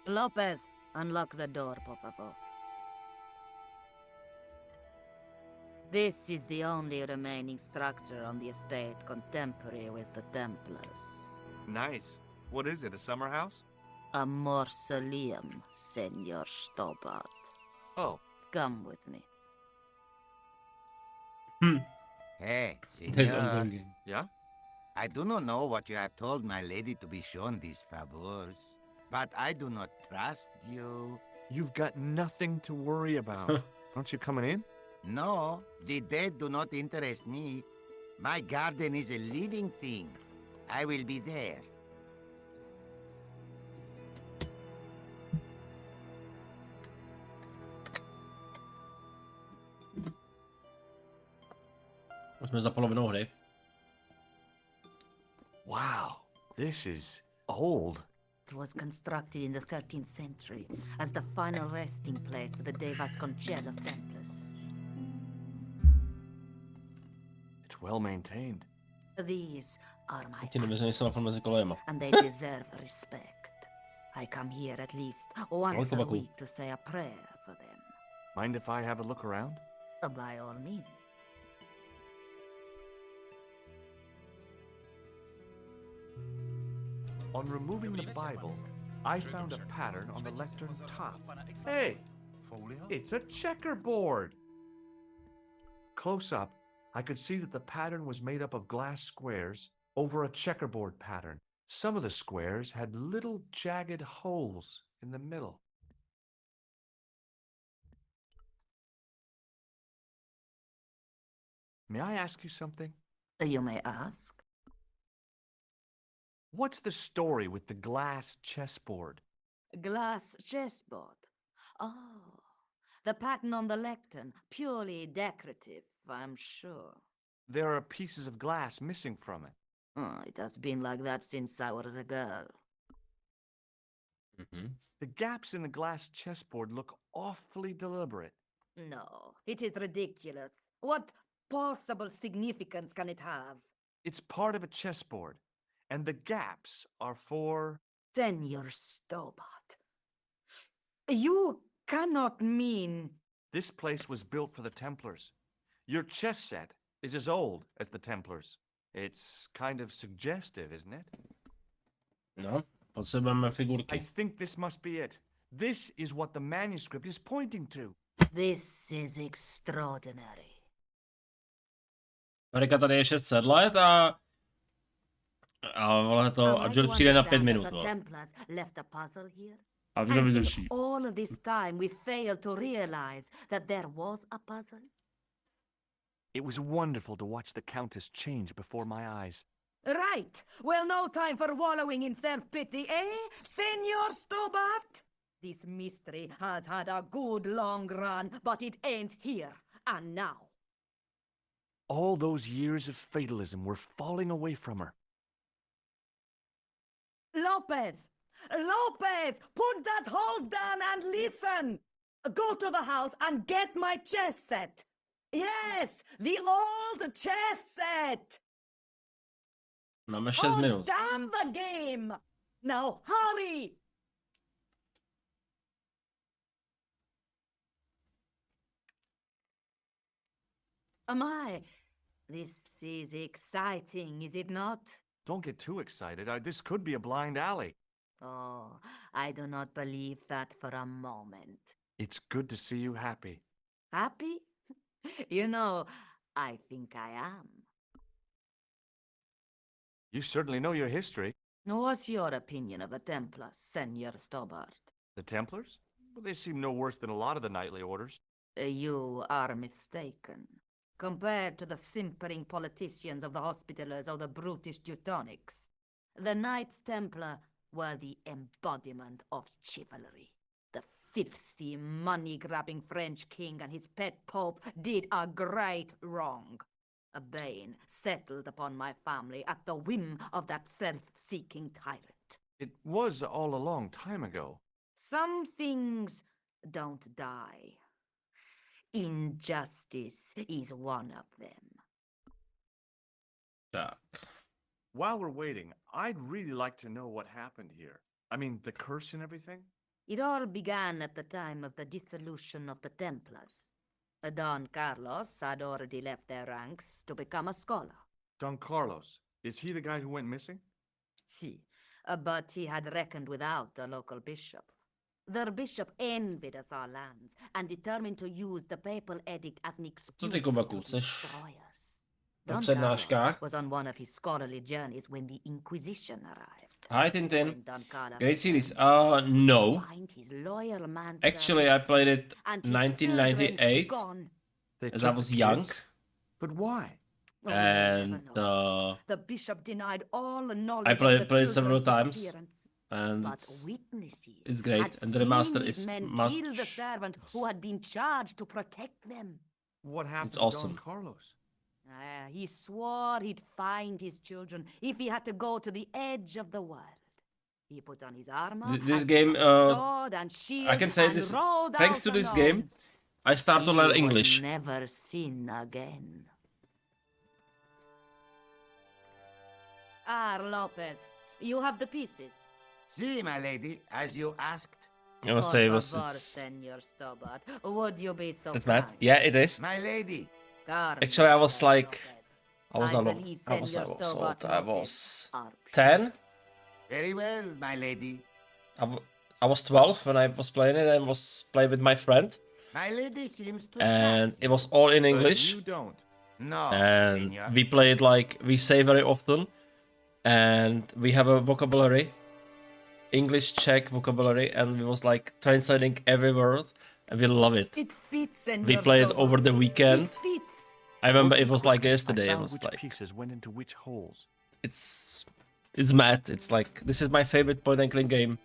Lopez, unlock the door, por favor. This is the only remaining structure on the estate contemporary with the Templars. Nice. What is it, a summer house? A mausoleum, Senor Stobart. Oh. Come with me. Hey, There's senor. another game. Yeah? I do not know what you have told my lady to be shown these favors, but I do not trust you. You've got nothing to worry about. Aren't you coming in? No, the dead do not interest me. My garden is a living thing. I will be there. Už jsme za polovinou hry. Wow, this is old. It was constructed in the 13th century as the final resting place for the de Vasconcelos Templars. It's well maintained. These are my Ti nevěřím, jsem na mezi kolejema. and they deserve respect. I come here at least once a Baku. week to say a prayer for them. Mind if I have a look around? By all means. On removing the Bible, I found a pattern on the lectern top. Hey! It's a checkerboard! Close up, I could see that the pattern was made up of glass squares over a checkerboard pattern. Some of the squares had little jagged holes in the middle. May I ask you something? You may ask. What's the story with the glass chessboard? Glass chessboard. Oh, the pattern on the lectern, purely decorative, I'm sure. There are pieces of glass missing from it. Oh, it has been like that since I was a girl. The gaps in the glass chessboard look awfully deliberate. No, it is ridiculous. What possible significance can it have? It's part of a chessboard, and the gaps are for... Senor Stobart. You cannot mean... This place was built for the Templars. Your chess set is as old as the Templars. It's kind of suggestive, isn't it? No, potřebujeme figurky. I think this must be it. This is what the manuscript is pointing to. This is extraordinary. Marika, tady je 600 let vole to, a George přijde na 5 minut, The vole. Templars left a puzzle here. A And kdo in vydrží? all of this time we failed to realize that there was a puzzle. It was wonderful to watch the Countess change before my eyes. Right. Well, no time for wallowing in self-pity, eh, Senor Stobart? This mystery has had a good long run, but it ain't here and now. All those years of fatalism were falling away from her. Lopez! Lopez! Put that hose down and listen! Go to the house and get my chess set! Yes! The old chess set! Máme 6 minut. Damn the game! Now hurry! My, this is exciting, is it not? Don't get too excited. This could be a blind alley. Oh, I do not believe that for a moment. It's good to see you happy. Happy? You know, I think I am. You certainly know your history. What's your opinion of the Templars, Senor Stobart? The Templars? Well, they seem no worse than a lot of the knightly orders. You are mistaken. Compared to the simpering politicians of the Hospitallers or the brutish Teutonics, the Knights Templar were the embodiment of chivalry. The filthy, money-grabbing French king and his pet pope did a great wrong. A bane settled upon my family at the whim of that self-seeking tyrant. It was all a long time ago. Some things don't die. Injustice is one of them. Tak. While we're waiting, I'd really like to know what happened here. I mean, the curse and everything? It all began at the time of the dissolution of the Templars. Don Carlos had already left their ranks to become a scholar. Don Carlos. Is he the guy who went missing? Si, but he had reckoned without the local bishop. Their bishop envied us our lands and determined to use the papal edict as an excuse ty, to Kovaku, destroy us. na Don přednáškách? Carlos was on one of his scholarly journeys when the Inquisition arrived. Hi Tintin. When Duncana Great series. returned, No. find his loyal man Actually, I played it and his 1998 children gone. They as I took was the young. kids? But why? Oh, you'll never And know. The bishop denied all knowledge I played of the it several children's times. disappearance. And But it's witnesses great. had And the seen remaster his is men much. kill the servant who had been charged to protect them. What happened It's awesome. to Don Carlos? He swore he'd find his children if he had to go to the edge of the world. He put on his armor, This and game, sword and shield, I can say and this. rode Thanks out to this alone. game, I start to He learn would English. never sin again. Lopez, you have the pieces. See, my lady, as you asked. I must say, it was. Por favor, It's, Senor Stobart, would you be so that's bad. kind? Yeah, it is. My lady. Actually, I was like. I was I a lot. believe I was Senor old. Stobart I Lopez was are 10. Very well, my lady. I was 12 when I was playing it and was playing with my friend. My lady seems to And it was all in But English. you don't. No, And senor. we played like we say very often. And we have a vocabulary. English Czech vocabulary. And we was like translating every word. And we love it. It fits, Senor We played Stobart. over the weekend. It fits. I remember Looking it was quick, like yesterday. I It found was which like pieces went into which holes. it's mad. It's like this is my favorite point and click game.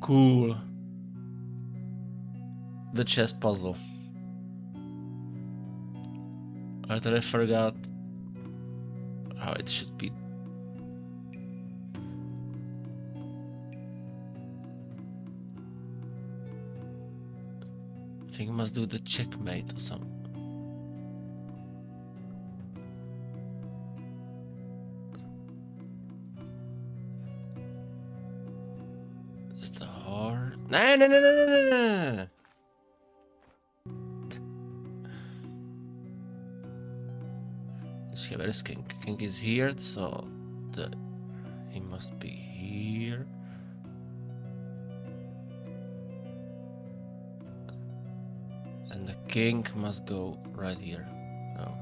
Cool. The chess puzzle. I totally forgot how it should be. I think I must do the checkmate or something. Is the hard? No, no, no, no, no, no, no, no. Let's see where is King. King is here, so he must be here. And the king must go right here. No.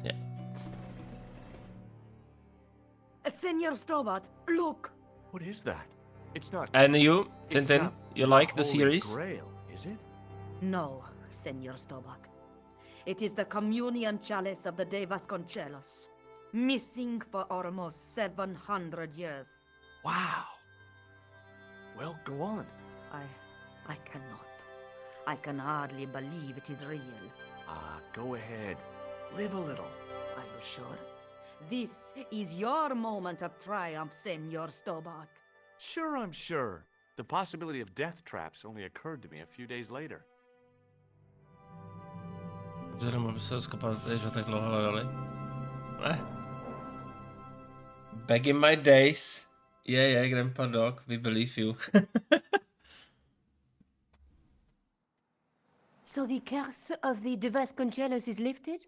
Yeah. Senor Stobart, look. What is that? It's not. And you, It's Tintin, not you like the Holy series? Grail, is it? No, Senor Stobart. It is the communion chalice of the De Vasconcelos, missing for almost 700 years. Wow. Well, go on. I cannot. I can hardly believe it is real. Go ahead. Live a little. Are you sure? This is your moment of triumph, Senor Stobart. Sure, I'm sure. The possibility of death traps only occurred to me a few days later. Back in my days. Yeah, Grandpa Dog, we believe you. So the curse of the De Vasconcelos is lifted?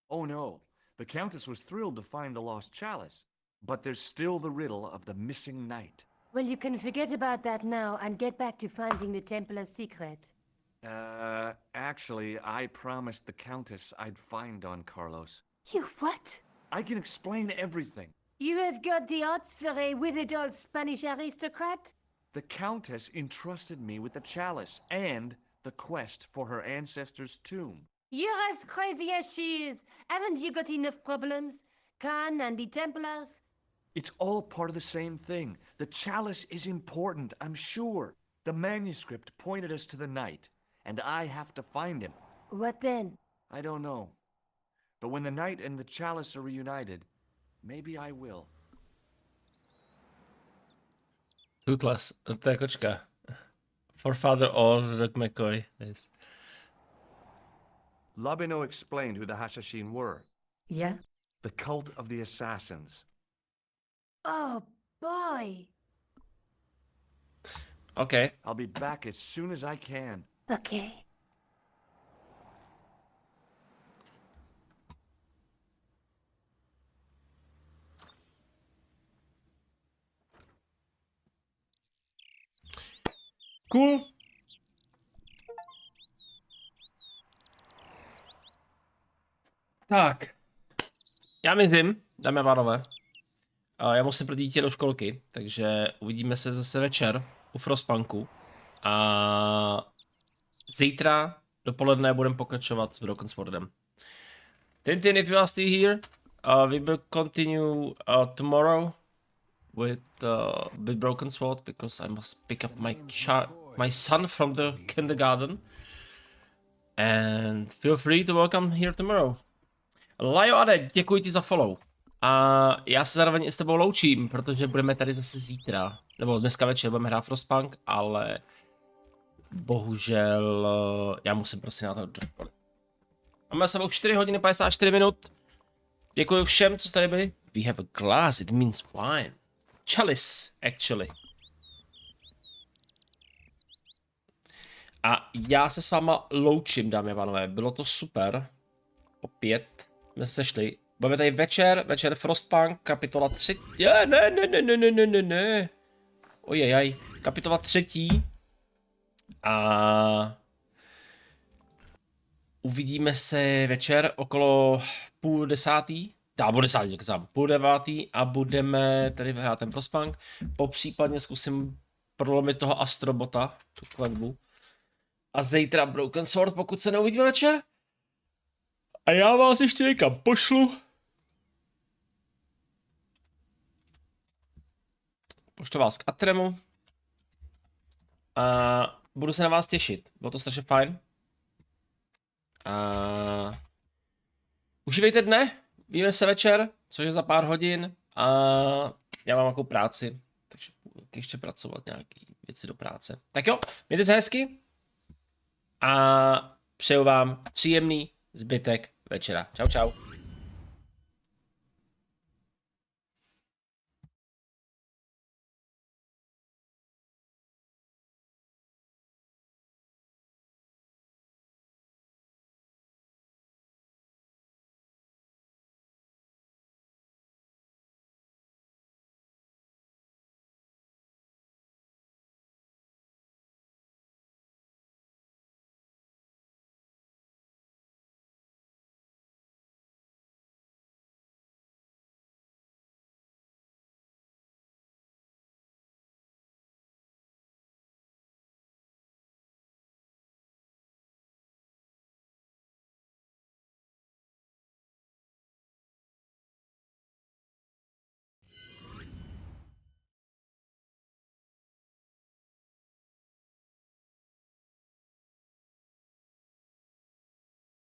Oh no. The Countess was thrilled to find the lost chalice. But there's still the riddle of the missing knight. Well, you can forget about that now and get back to finding the Templar's secret. Actually, I promised the Countess I'd find Don Carlos. You what? I can explain everything. You have got the odds for a withered old Spanish aristocrat? The Countess entrusted me with the chalice and the quest for her ancestor's tomb. You're as crazy as she is. Haven't you got enough problems? Khan and the Templars? It's all part of the same thing. The chalice is important, I'm sure. The manuscript pointed us to the knight, and I have to find him. What then? I don't know. But when the knight and the chalice are reunited, maybe I will. Toothless, to je kočka. Forefather Ulrich McCoy. Nice. Labino explained who the Hashashin were. Yeah? The cult of the assassins. Oh, boy. Okay. I'll be back as soon as I can. Okay. Cool. Tak. Já mizím, dámy a pánové. Já musím pro dítě do školky, takže uvidíme se zase večer u Frostpunku. A zítra dopoledne budeme pokračovat s Broken Swordem. Tintin, if you are still here, we will continue tomorrow with Broken Sword because I must pick up my son from the kindergarten. And feel free to welcome here tomorrow. Lajo Ade, děkuji ti za follow. A já se zároveň i s tebou loučím, protože budeme tady zase zítra. Nebo dneska večer budeme hrát Frostpunk, ale bohužel já musím prostě na to do školy. Máme s sebou 4 hodiny 54 minut. Děkuji všem, co jste tady byli. We have a glass, it means wine. Chalice, actually. A já se s váma loučím, dámy a pánové. Bylo to super. Opět jsme se sešli. Budeme tady večer Frostpunk, kapitola 3. Ne. Ojejaj. Kapitola 3. A uvidíme se večer okolo 9:30. Nebo 10, jak znám, 8:30 a budeme tady hrát ten Frostpunk. Popřípadně zkusím prolomit toho Astrobota, tu kletbu. A zítra Broken Sword, pokud se neuvidíme večer. A já vás ještě někam pošlu. Pošlu vás k Atremu. A budu se na vás těšit. Bylo to strašně fajn. A užívejte dne. Víme se večer, což je za pár hodin. A já mám nějakou práci. Takže budu ještě pracovat nějaké věci do práce. Tak jo, mějte se hezky. A přeju vám příjemný zbytek večera. Čau, čau.